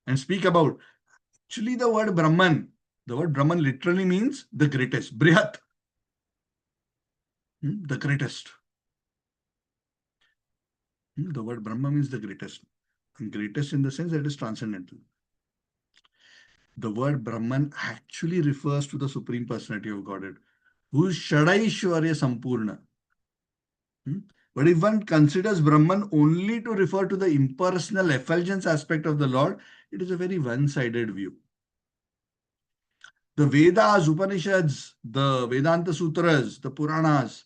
and speak about, actually the word Brahman literally means the greatest, Brihat, the greatest. The word Brahma means the greatest. And greatest in the sense that it is transcendental. The word Brahman actually refers to the Supreme Personality of Godhead, who is Shadaishwarya Sampurna. But if one considers Brahman only to refer to the impersonal effulgence aspect of the Lord, it is a very one-sided view. The Vedas, Upanishads, the Vedanta Sutras, the Puranas,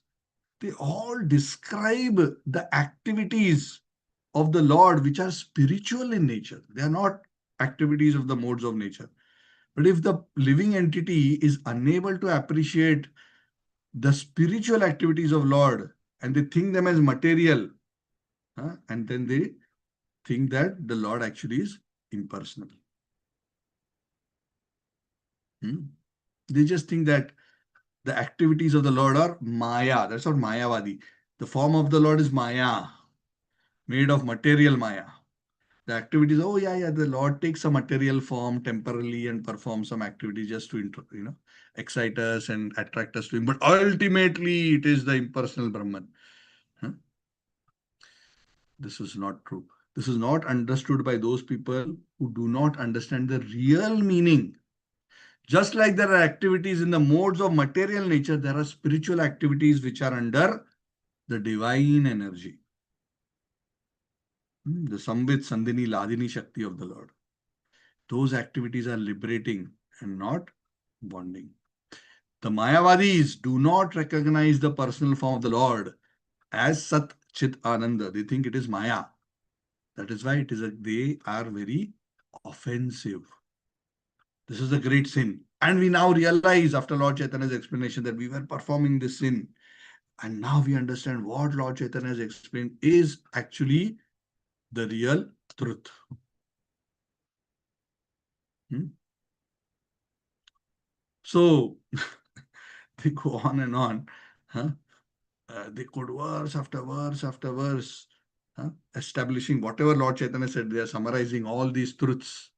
they all describe the activities of the Lord which are spiritual in nature. They are not activities of the modes of nature. But if the living entity is unable to appreciate the spiritual activities of Lord and they think them as material, and then they think that the Lord actually is impersonal. They just think that the activities of the Lord are Maya. That's what Mayavadi. The form of the Lord is Maya, made of material Maya. The activities, the Lord takes a material form temporarily and performs some activity just to excite us and attract us to Him. But ultimately, it is the impersonal Brahman. This is not true. This is not understood by those people who do not understand the real meaning. Just like there are activities in the modes of material nature, there are spiritual activities which are under the divine energy, the Samvit, Sandhini, Ladini Shakti of the Lord. Those activities are liberating and not bonding. The Mayavadis do not recognize the personal form of the Lord as Sat Chit Ananda. They think it is Maya. That is why they are very offensive. This is a great sin. And we now realize after Lord Chaitanya's explanation that we were performing this sin. And now we understand what Lord Chaitanya has explained is actually the real truth. Hmm? So they go on and on. Huh? They quote verse after verse after verse, establishing whatever Lord Chaitanya said. They are summarizing all these truths.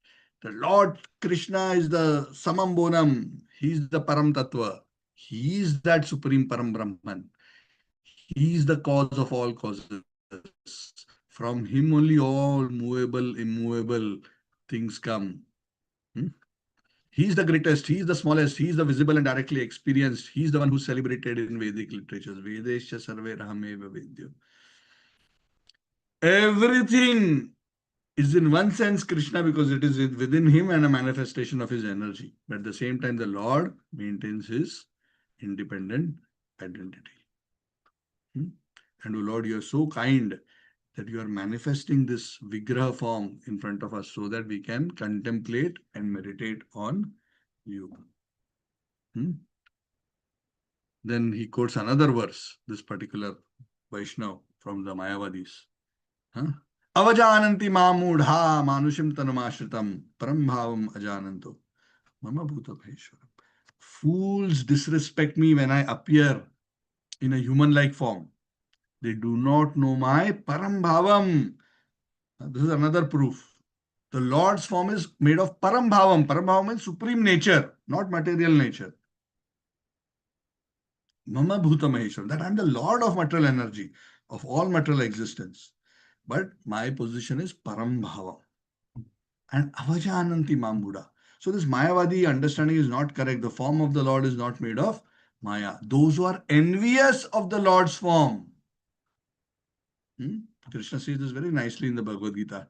The Lord Krishna is the Samam Bonam. He is the Param Tattva. He is that Supreme Param Brahman. He is the cause of all causes. From him only all movable, immovable things come. Hmm? He is the greatest, he is the smallest, he is the visible and directly experienced. He is the one who is celebrated in Vedic literatures. Vedesha sarve rahameva vedyo. Everything is in one sense Krishna because it is within him and a manifestation of his energy. But at the same time, the Lord maintains his independent identity. And, oh Lord, you are so kind that you are manifesting this Vigraha form in front of us so that we can contemplate and meditate on you. Then he quotes another verse, this particular Vaishnav from the Mayavadis. Avajananti mamudha manushim tanumashritam param bhavam ajananto mama bhuta bheshwaram. Fools disrespect me when I appear in a human-like form. They do not know my param bhavam. This is another proof. The Lord's form is made of param bhavam. Param bhavam means supreme nature, not material nature. Mama Bhuta Maheshwar, that I am the Lord of material energy, of all material existence. But my position is Parambhava. And Avajananti Mambuddha. So this Mayavadi understanding is not correct. The form of the Lord is not made of Maya. Those who are envious of the Lord's form. Krishna says this very nicely in the Bhagavad Gita.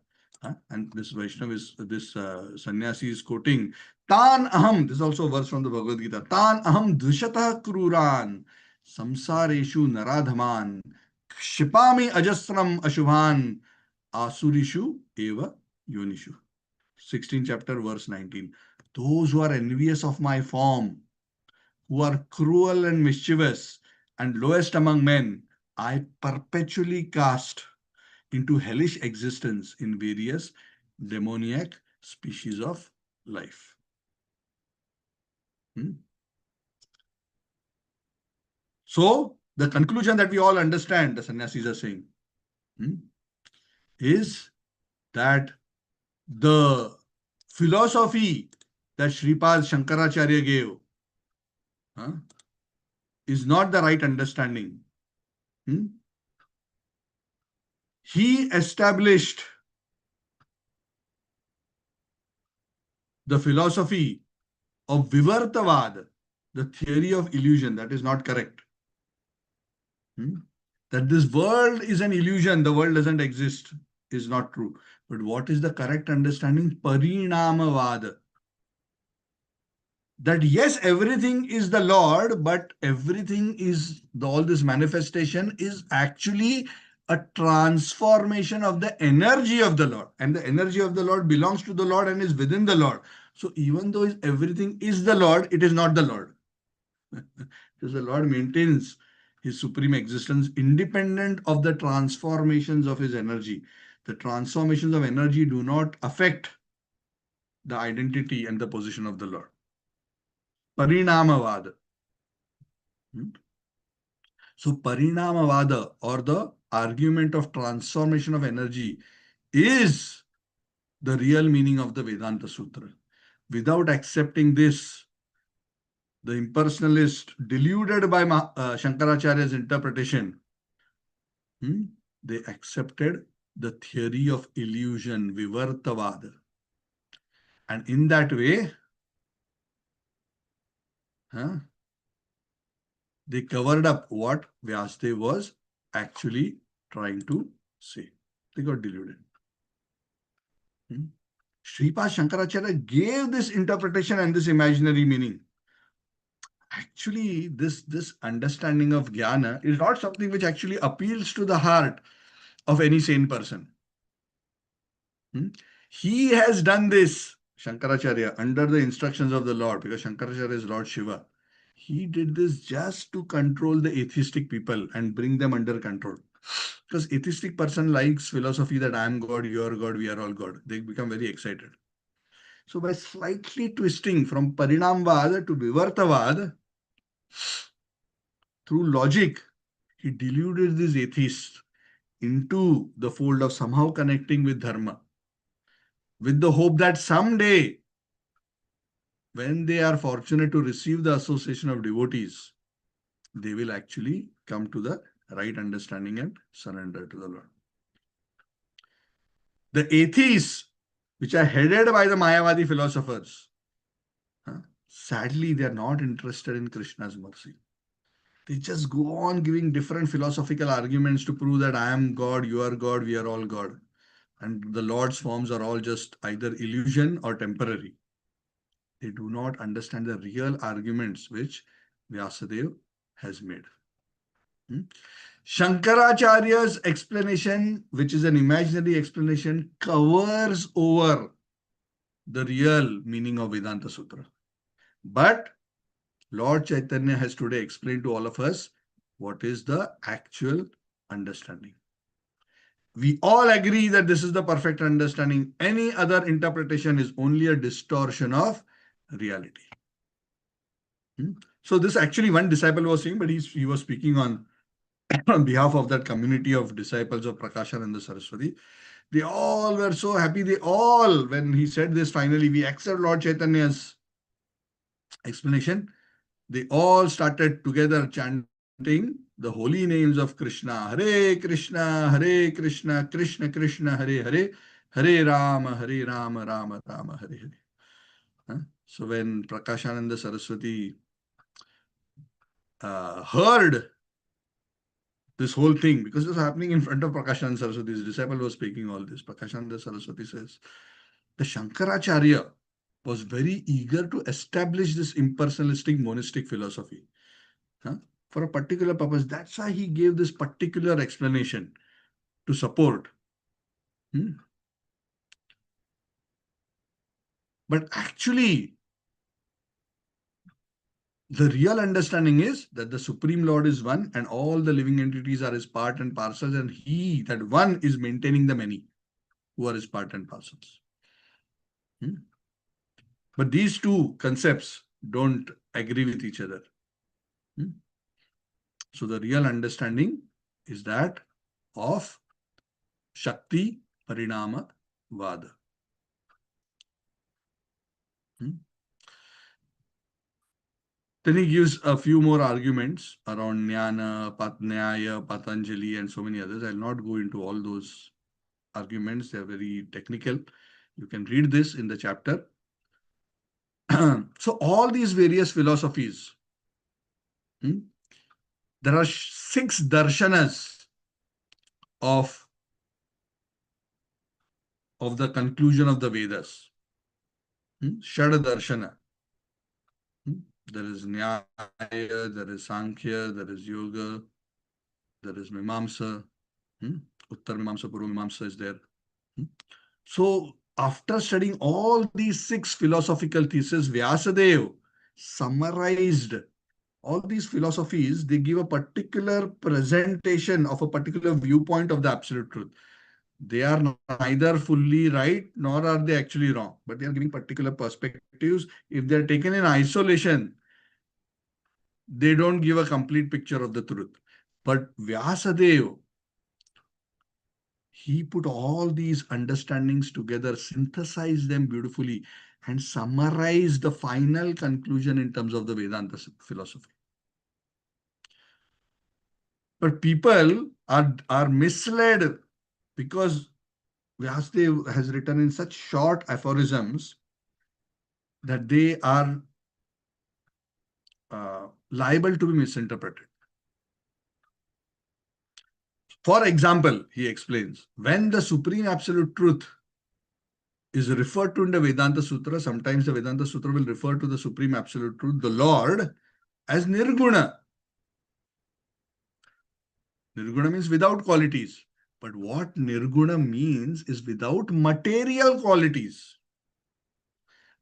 And this Vaishnava is, this sannyasi is quoting, Tan aham, this is also a verse from the Bhagavad Gita, Tan aham dvishatah kruran, samsareshu naradhaman, kshipami ajasram ashubhan, asurishu eva yonishu. 16th chapter, verse 19. Those who are envious of my form, who are cruel and mischievous, and lowest among men, I perpetually cast into hellish existence in various demoniac species of life. So, the conclusion that we all understand, the sannyasis are saying, is that the philosophy that Sripad Shankaracharya gave is not the right understanding. He established the philosophy of Vivartavad, the theory of illusion. That is not correct. That this world is an illusion, the world doesn't exist, is not true. But what is the correct understanding? Parinamavad. That yes, everything is the Lord, but everything is, all this manifestation is actually a transformation of the energy of the Lord. And the energy of the Lord belongs to the Lord and is within the Lord. So even though everything is the Lord, it is not the Lord. Because the Lord maintains his supreme existence independent of the transformations of his energy. The transformations of energy do not affect the identity and the position of the Lord. Parinamavad. So Parinamavada, or the argument of transformation of energy, is the real meaning of the Vedanta Sutra. Without accepting this, the impersonalist, deluded by Shankaracharya's interpretation, they accepted the theory of illusion, Vivartavad. And in that way, they covered up what Vyasadeva was actually trying to say. They got deluded. Sripad Shankaracharya gave this interpretation and this imaginary meaning. Actually, this understanding of jnana is not something which actually appeals to the heart of any sane person. He has done this, Shankaracharya, under the instructions of the Lord, because Shankaracharya is Lord Shiva. He did this just to control the atheistic people and bring them under control. Because atheistic person likes philosophy that I am God, you are God, we are all God. They become very excited. So by slightly twisting from Parinamvad to Vivartavad, through logic, he deluded these atheists into the fold of somehow connecting with Dharma, with the hope that someday, when they are fortunate to receive the association of devotees, they will actually come to the right understanding and surrender to the Lord. The atheists, which are headed by the Mayavadi philosophers, sadly, they are not interested in Krishna's mercy. They just go on giving different philosophical arguments to prove that I am God, you are God, we are all God. And the Lord's forms are all just either illusion or temporary. They do not understand the real arguments which Vyasadeva has made. Shankaracharya's explanation, which is an imaginary explanation, covers over the real meaning of Vedanta Sutra. But Lord Chaitanya has today explained to all of us what is the actual understanding. We all agree that this is the perfect understanding. Any other interpretation is only a distortion of reality. So this actually one disciple was saying, but he was speaking on behalf of that community of disciples of Prakashananda Saraswati. They all were so happy. They all, when he said this, finally, we accept Lord Chaitanya's explanation. They all started together chanting the holy names of Krishna. Hare Krishna, Krishna Krishna, Hare Hare, Hare Rama, Rama Rama, Hare Hare. So when Prakashananda Saraswati heard this whole thing, because it was happening in front of Prakashananda Saraswati, his disciple was speaking all this. Prakashananda Saraswati says, the Shankaracharya was very eager to establish this impersonalistic monistic philosophy. For a particular purpose. That's why he gave this particular explanation to support. But actually, the real understanding is that the Supreme Lord is one and all the living entities are his part and parcels, and he, that one, is maintaining the many who are his part and parcels. But these two concepts don't agree with each other. So the real understanding is that of Shakti Parinama Vada. Then he gives a few more arguments around Jnana, Patnyaya, Patanjali, and so many others. I'll not go into all those arguments. They're very technical. You can read this in the chapter. So all these various philosophies, there are 6 darshanas of the conclusion of the Vedas. Shad darshana. There is Nyaya, there is Sankhya, there is Yoga, there is Mimamsa. Uttar Mimamsa, Purva Mimamsa is there. So after studying all these 6 philosophical theses, Vyasadeva summarized all these philosophies. They give a particular presentation of a particular viewpoint of the absolute truth. They are neither fully right nor are they actually wrong, but they are giving particular perspectives. If they are taken in isolation, they don't give a complete picture of the truth. But Vyasadeva, he put all these understandings together, synthesized them beautifully, and summarized the final conclusion in terms of the Vedanta philosophy. But people are misled because Vyasadeva has written in such short aphorisms that they are liable to be misinterpreted. For example, he explains, when the Supreme Absolute Truth is referred to in the Vedanta Sutra, sometimes the Vedanta Sutra will refer to the Supreme Absolute Truth, the Lord, as Nirguna. Nirguna means without qualities. But what Nirguna means is without material qualities.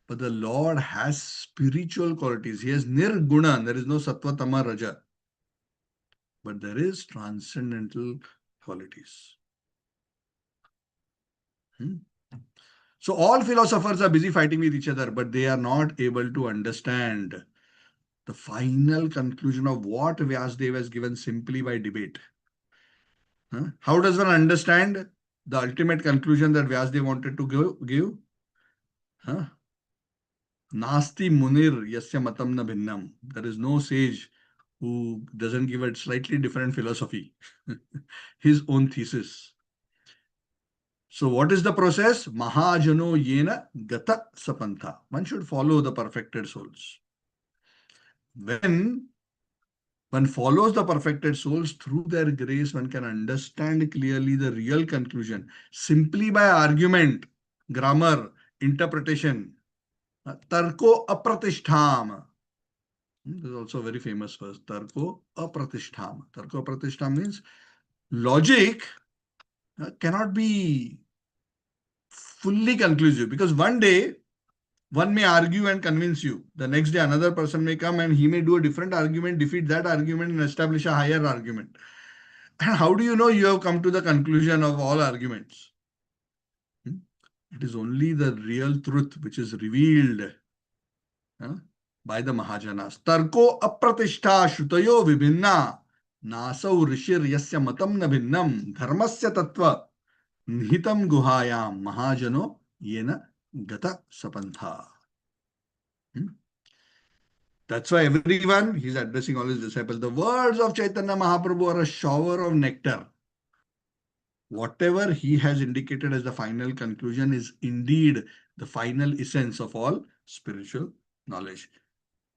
But the Lord has spiritual qualities. He has Nirguna. There is no Sattva, Tama, Raja. But there is transcendental qualities. Hmm? So all philosophers are busy fighting with each other, but they are not able to understand the final conclusion of what Vyasadeva has given simply by debate. Huh? How does one understand the ultimate conclusion that Vyasadeva wanted to give? Huh? Nasti munir yasya matam na bhinnam. There is no sage who doesn't give a slightly different philosophy, his own thesis. So what is the process? Mahajano yena gata sapantha. One should follow the perfected souls. When one follows the perfected souls, through their grace, one can understand clearly the real conclusion simply by argument, grammar, interpretation. Tarko apratishtham. This is also a very famous verse. Tarko apratishtham. Tarko apratishtham means logic cannot be fully conclusive, because one day one may argue and convince you. The next day another person may come and he may do a different argument, defeat that argument and establish a higher argument. And how do you know you have come to the conclusion of all arguments? It is only the real truth which is revealed by the Mahajanas. Tarko apratishta shutayo vibhinna nasau rishir yasya matam na bhinnam dharmasya tattva nihitam guhayam mahajano yena gata sapantha. That's why everyone, he's addressing all his disciples. The words of Chaitanya Mahaprabhu are a shower of nectar. Whatever he has indicated as the final conclusion is indeed the final essence of all spiritual knowledge.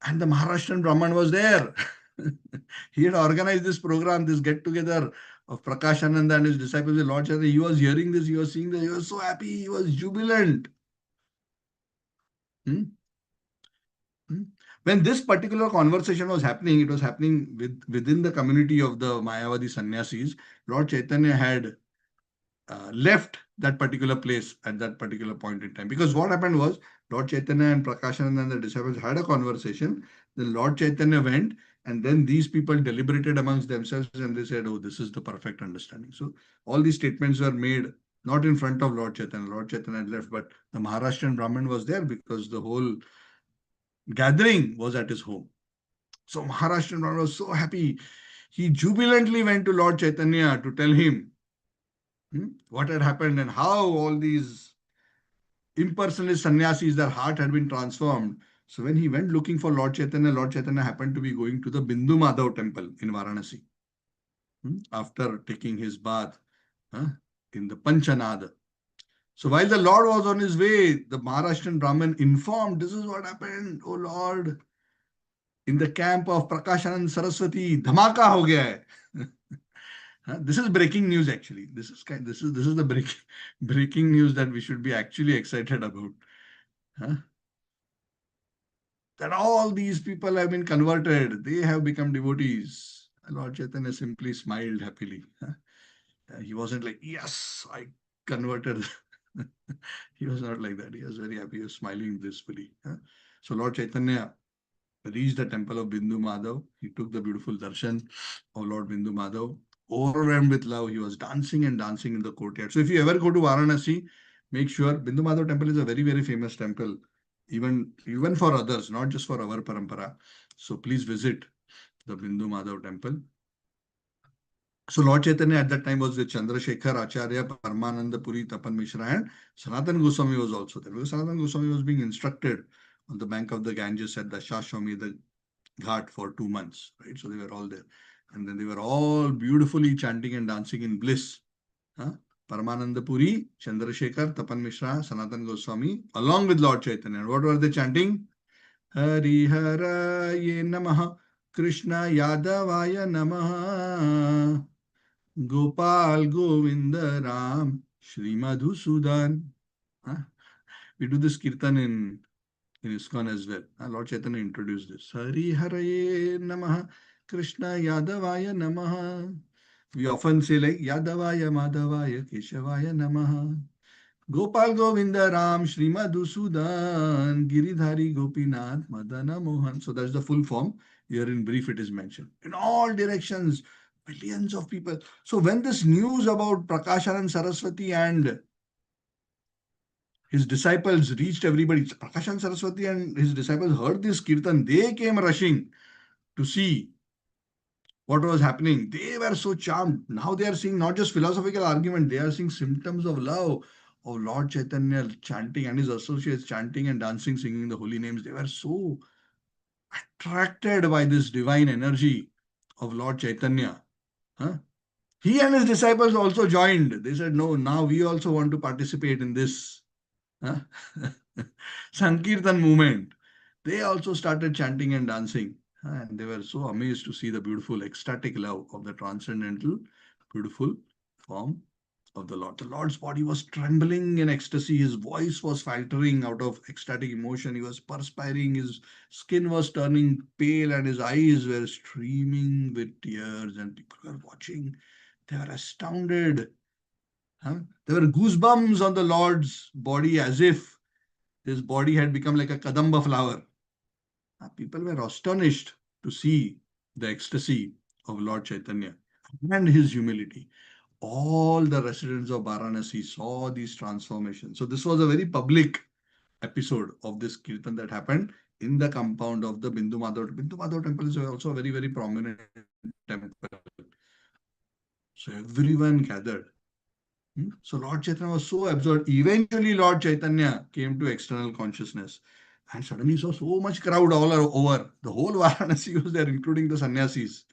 And the Maharashtrian Brahman was there. He had organized this program, this get-together of Prakash Ananda and his disciples, the Lord Chaitanya. He was hearing this, he was seeing this, he was so happy, he was jubilant. Hmm? When this particular conversation was happening, it was happening within the community of the Mayavadi sannyasis. Lord Chaitanya had left that particular place at that particular point in time. Because what happened was, Lord Chaitanya and Prakashananda and the disciples had a conversation. Then Lord Chaitanya went, and then these people deliberated amongst themselves and they said, oh, this is the perfect understanding. So all these statements were made not in front of Lord Chaitanya. Lord Chaitanya had left, but the Maharashtrian Brahmin was there because the whole gathering was at his home. So Maharashtrian Brahmin was so happy. He jubilantly went to Lord Chaitanya to tell him what had happened and how all these impersonalist sannyasis, their heart had been transformed. So when he went looking for Lord Chaitanya happened to be going to the Bindu Madhav temple in Varanasi after taking his bath in the Panchanad. So while the Lord was on his way, the Maharashtrian Brahmin informed, this is what happened, oh Lord, in the camp of Prakashanand Saraswati, dhamaka ho gaya hai. This is breaking news actually. This is the breaking news that we should be actually excited about. That all these people have been converted. They have become devotees. Lord Chaitanya simply smiled happily. He wasn't like, yes, I converted. He was not like that. He was very happy. He was smiling blissfully. So Lord Chaitanya reached the temple of Bindu Madhav. He took the beautiful darshan of Lord Bindu Madhav. Overwhelmed with love, he was dancing and dancing in the courtyard. So if you ever go to Varanasi, make sure Bindu Madhav temple is a very, very famous temple, even for others, not just for our parampara. So please visit the Bindu Madhav temple. So Lord Chaitanya at that time was with Chandrasekhar Acharya, Paramananda Puri, Tapan Mishra, and Sanatan Goswami was also there. Because Sanatan Goswami was being instructed on the bank of the Ganges at the Shashwami, the Ghat, for 2 months, right? So they were all there. And then they were all beautifully chanting and dancing in bliss. Paramananda Puri, Chandrasekhar, Tapan Mishra, Sanatan Goswami, along with Lord Chaitanya. And what were they chanting? Hari Haraye Namaha, Krishna Yadavaya Namaha, Gopal Govinda Ram Shri Madhusudan. Huh? We do this kirtan in ISKCON as well. Lord Chaitanya introduced this. Hari Haraye Namaha Krishna Yadavaya Namaha. We often say like Yadavaya Madhavaya Keshavaya Namaha. Gopal Govinda Ram Shri Madhusudan Giridhari Gopinath Madana Mohan. So that's the full form. Here in brief it is mentioned. In all directions, millions of people. So when this news about Prakashanand Saraswati and his disciples reached everybody, Prakashanand Saraswati and his disciples heard this kirtan, they came rushing to see what was happening. They were so charmed. Now they are seeing not just philosophical argument, they are seeing symptoms of love of Lord Chaitanya chanting and his associates chanting and dancing, singing the holy names. They were so attracted by this divine energy of Lord Chaitanya. Huh? He and his disciples also joined. They said, no, now we also want to participate in this huh? Sankirtan movement. They also started chanting and dancing. And they were so amazed to see the beautiful, ecstatic love of the transcendental, beautiful form of the Lord. The Lord's body was trembling in ecstasy. His voice was faltering out of ecstatic emotion. He was perspiring. His skin was turning pale and his eyes were streaming with tears. And people were watching. They were astounded. Huh? There were goosebumps on the Lord's body as if his body had become like a kadamba flower. People were astonished to see the ecstasy of Lord Chaitanya and his humility. All the residents of Varanasi saw these transformations. So this was a very public episode of this kirtan that happened in the compound of the Bindu Madhav. Bindu Madhav temple is also a very, very prominent temple. So everyone gathered. So Lord Chaitanya was so absorbed. Eventually, Lord Chaitanya came to external consciousness. And suddenly saw so much crowd all over. The whole Varanasi was there, including the sannyasis.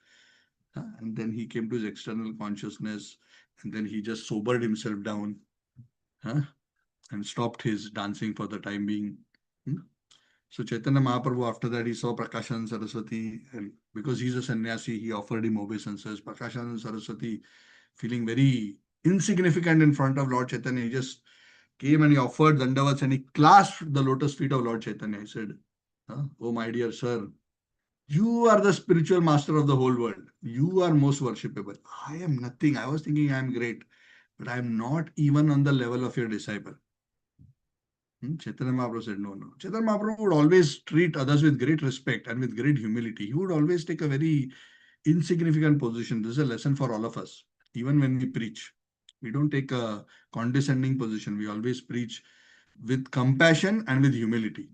And then he came to his external consciousness. And then he just sobered himself down and stopped his dancing for the time being. So Chaitanya Mahaprabhu, after that, he saw Prakashanand Saraswati. And because he's a sannyasi, he offered him obeisances. Prakashanand Saraswati, feeling very insignificant in front of Lord Chaitanya, he just came and he offered dandavats and he clasped the lotus feet of Lord Chaitanya. He said, oh my dear sir, you are the spiritual master of the whole world. You are most worshipable. I am nothing. I was thinking I am great, but I am not even on the level of your disciple. Chaitanya Mahaprabhu said, no, no. Chaitanya Mahaprabhu would always treat others with great respect and with great humility. He would always take a very insignificant position. This is a lesson for all of us. Even when we preach, we don't take a condescending position. We always preach with compassion and with humility.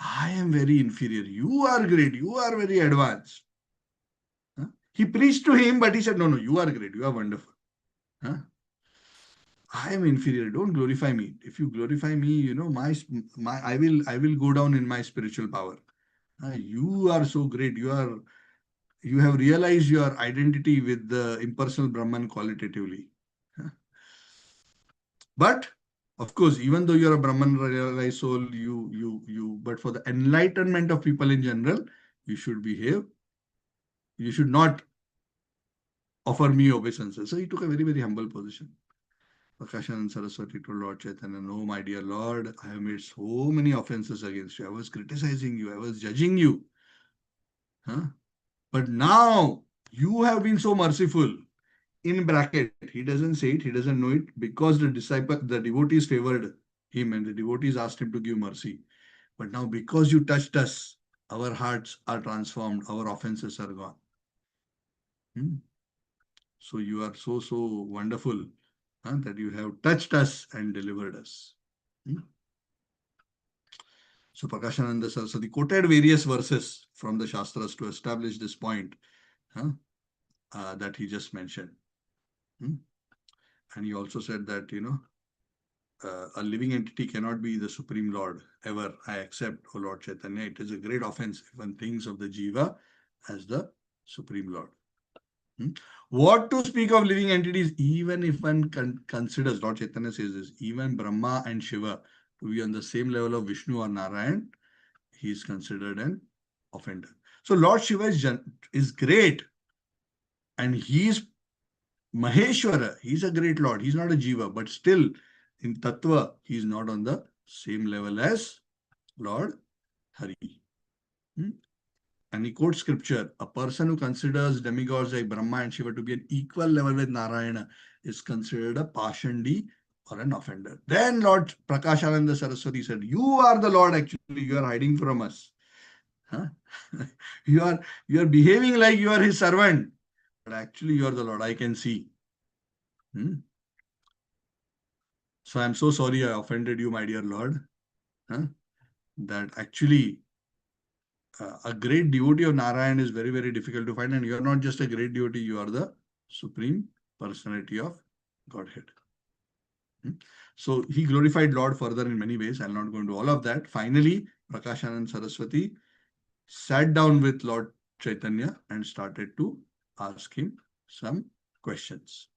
I am very inferior. You are great. You are very advanced. Huh? He preached to him, but he said, no, no, you are great. You are wonderful. Huh? I am inferior. Don't glorify me. If you glorify me, I will go down in my spiritual power. You are so great. You have realized your identity with the impersonal Brahman qualitatively. But of course, even though you're a Brahman realized soul, but for the enlightenment of people in general, you should behave. You should not offer me obeisances. So he took a very, very humble position. Prakashanand Saraswati told Lord Chaitanya, no, my dear Lord, I have made so many offenses against you. I was criticizing you. I was judging you. But now you have been so merciful. In bracket, he doesn't say it, he doesn't know it, because the devotees favored him and the devotees asked him to give mercy. But now because you touched us, our hearts are transformed, our offenses are gone. So you are so, so wonderful that you have touched us and delivered us. So Prakashananda Saraswati quoted various verses from the Shastras to establish this point that he just mentioned. And he also said that, a living entity cannot be the Supreme Lord ever. I accept, O Lord Chaitanya. It is a great offense if one thinks of the Jiva as the Supreme Lord. What to speak of living entities, even if one considers, Lord Chaitanya says this, even Brahma and Shiva to be on the same level of Vishnu or Narayan, he is considered an offender. So Lord Shiva is great and he is Maheshwara, he's a great Lord. He's not a Jiva, but still in Tattva, he's not on the same level as Lord Hari. Hmm? And he quotes scripture, a person who considers demigods like Brahma and Shiva to be an equal level with Narayana is considered a Pashandi or an offender. Then Lord Prakashananda Saraswati said, you are the Lord actually, you are hiding from us. Huh? you are behaving like you are his servant, but actually you are the Lord, I can see. Hmm? So I'm so sorry I offended you, my dear Lord. Huh? That actually a great devotee of Narayan is very, very difficult to find. And you are not just a great devotee, you are the supreme personality of Godhead. Hmm? So he glorified Lord further in many ways. I'm not going to all of that. Finally, Prakashanand Saraswati sat down with Lord Chaitanya and started to ask him some questions.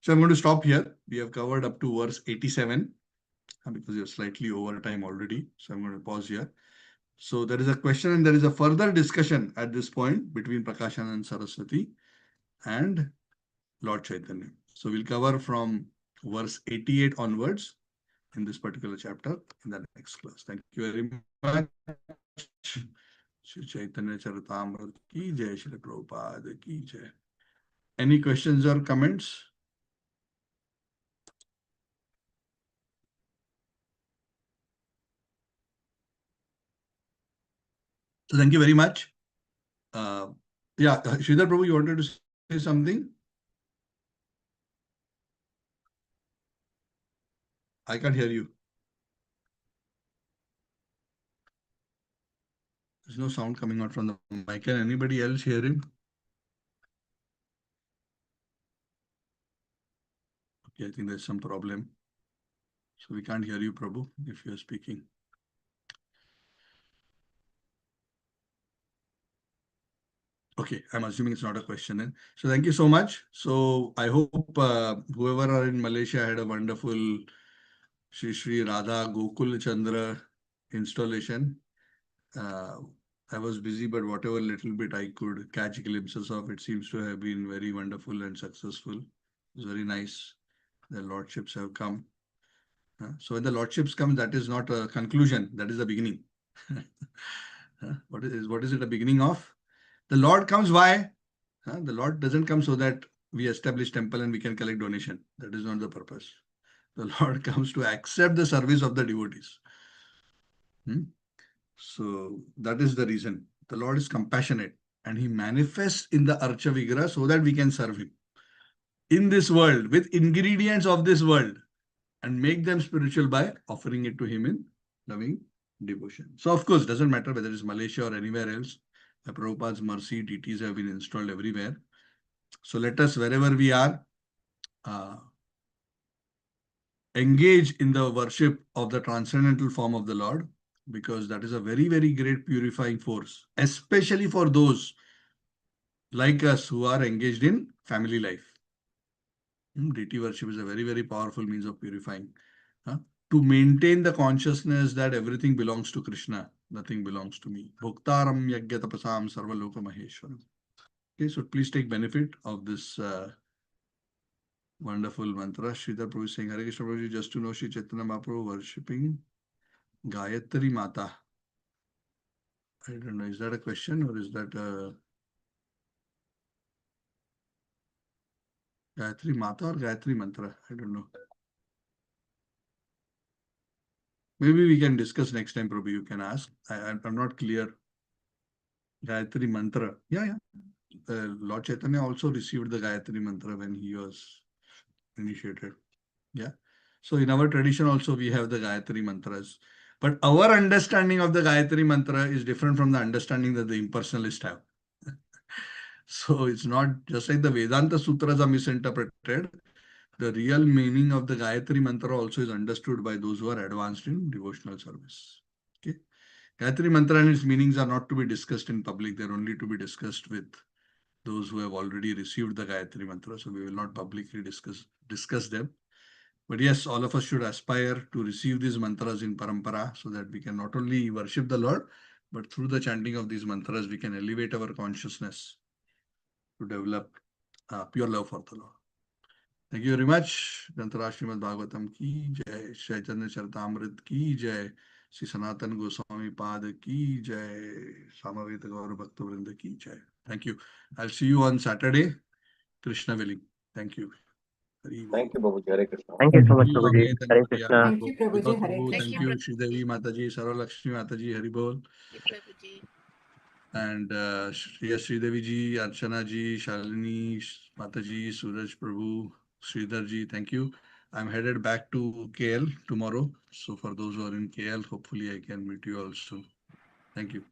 So I'm going to stop here. We have covered up to verse 87 because we are slightly over time already. So I'm going to pause here. So there is a question and there is a further discussion at this point between Prakashanand Saraswati and Lord Chaitanya. So we'll cover from verse 88 onwards in this particular chapter in the next class. Thank you very much. Shri Chaitanya Charitamrita ki jai, Shri Prabhupada ki jai. Any questions or comments? So thank you very much. Yeah, Sridhar Prabhu, you wanted to say something? I can't hear you. There's no sound coming out from the mic. Can anybody else hear him? Okay, I think there's some problem. So we can't hear you, Prabhu, if you're speaking. Okay, I'm assuming it's not a question then. So thank you so much. So I hope whoever are in Malaysia had a wonderful Shri Shri Radha Gokul Chandra installation. I was busy, but whatever little bit I could catch glimpses of, it seems to have been very wonderful and successful. It's very nice. The lordships have come. So when the lordships come, that is not a conclusion. That is the beginning. What is it a beginning of? The Lord comes why? The Lord doesn't come so that we establish temple and we can collect donation. That is not the purpose. The Lord comes to accept the service of the devotees. So that is the reason. The Lord is compassionate and he manifests in the Archa Vigraha so that we can serve him in this world with ingredients of this world and make them spiritual by offering it to him in loving devotion. So of course, doesn't matter whether it's Malaysia or anywhere else. The Prabhupada's mercy deities have been installed everywhere. So let us, wherever we are, engage in the worship of the transcendental form of the Lord, because that is a very, very great purifying force, especially for those like us who are engaged in family life. Deity worship is a very, very powerful means of purifying. To maintain the consciousness that everything belongs to Krishna, nothing belongs to me. Bhoktaram yagyatapasam sarvaloka maheshwaram. Okay, so please take benefit of this wonderful mantra. Sridhar Prabhu is saying, Hare Krishna Prabhuji, just to know Shri Chaitanya Mahaprabhu worshipping Gayatri Mata. I don't know, is that a question or is that a Gayatri Mata or Gayatri Mantra? I don't know. Maybe we can discuss next time, Prabhu. You can ask. I'm not clear. Gayatri Mantra. Yeah. Lord Chaitanya also received the Gayatri Mantra when he was initiated. Yeah. So in our tradition also we have the Gayatri Mantras. But our understanding of the Gayatri Mantra is different from the understanding that the impersonalists have. So it's not just like the Vedanta Sutras are misinterpreted. The real meaning of the Gayatri Mantra also is understood by those who are advanced in devotional service. Okay. Gayatri Mantra and its meanings are not to be discussed in public. They're only to be discussed with those who have already received the Gayatri Mantra. So we will not publicly discuss them. But yes, all of us should aspire to receive these mantras in parampara so that we can not only worship the Lord, but through the chanting of these mantras, we can elevate our consciousness to develop pure love for the Lord. Thank you very much. Grantara Srimad Bhagavatam ki jai, Chaitanya Charitamrita ki jai, Sri Sanatan Goswami Pad ki jai, Samaveta Gaura Bhakta Vrinda ki jai. Thank you. I'll see you on Saturday. Krishna willing. Thank you. Hari Bol. Thank you, Babuji. Hare Krishna. Thank you so much, Thank you, Prabhuji. Amit and Hare Priya. Krishna. Thank you, Prabhuji. Vinod Hare Prabhu, Krishna. thank you. Sridevi Mataji, Sarvalakshmi Mataji, Hari Bol. Prabhuji. And Sridevi ji, Archana ji, Shalini Mataji, Suraj Prabhu, Sridhar ji, thank you. I'm headed back to KL tomorrow. So for those who are in KL, hopefully I can meet you all soon. Thank you.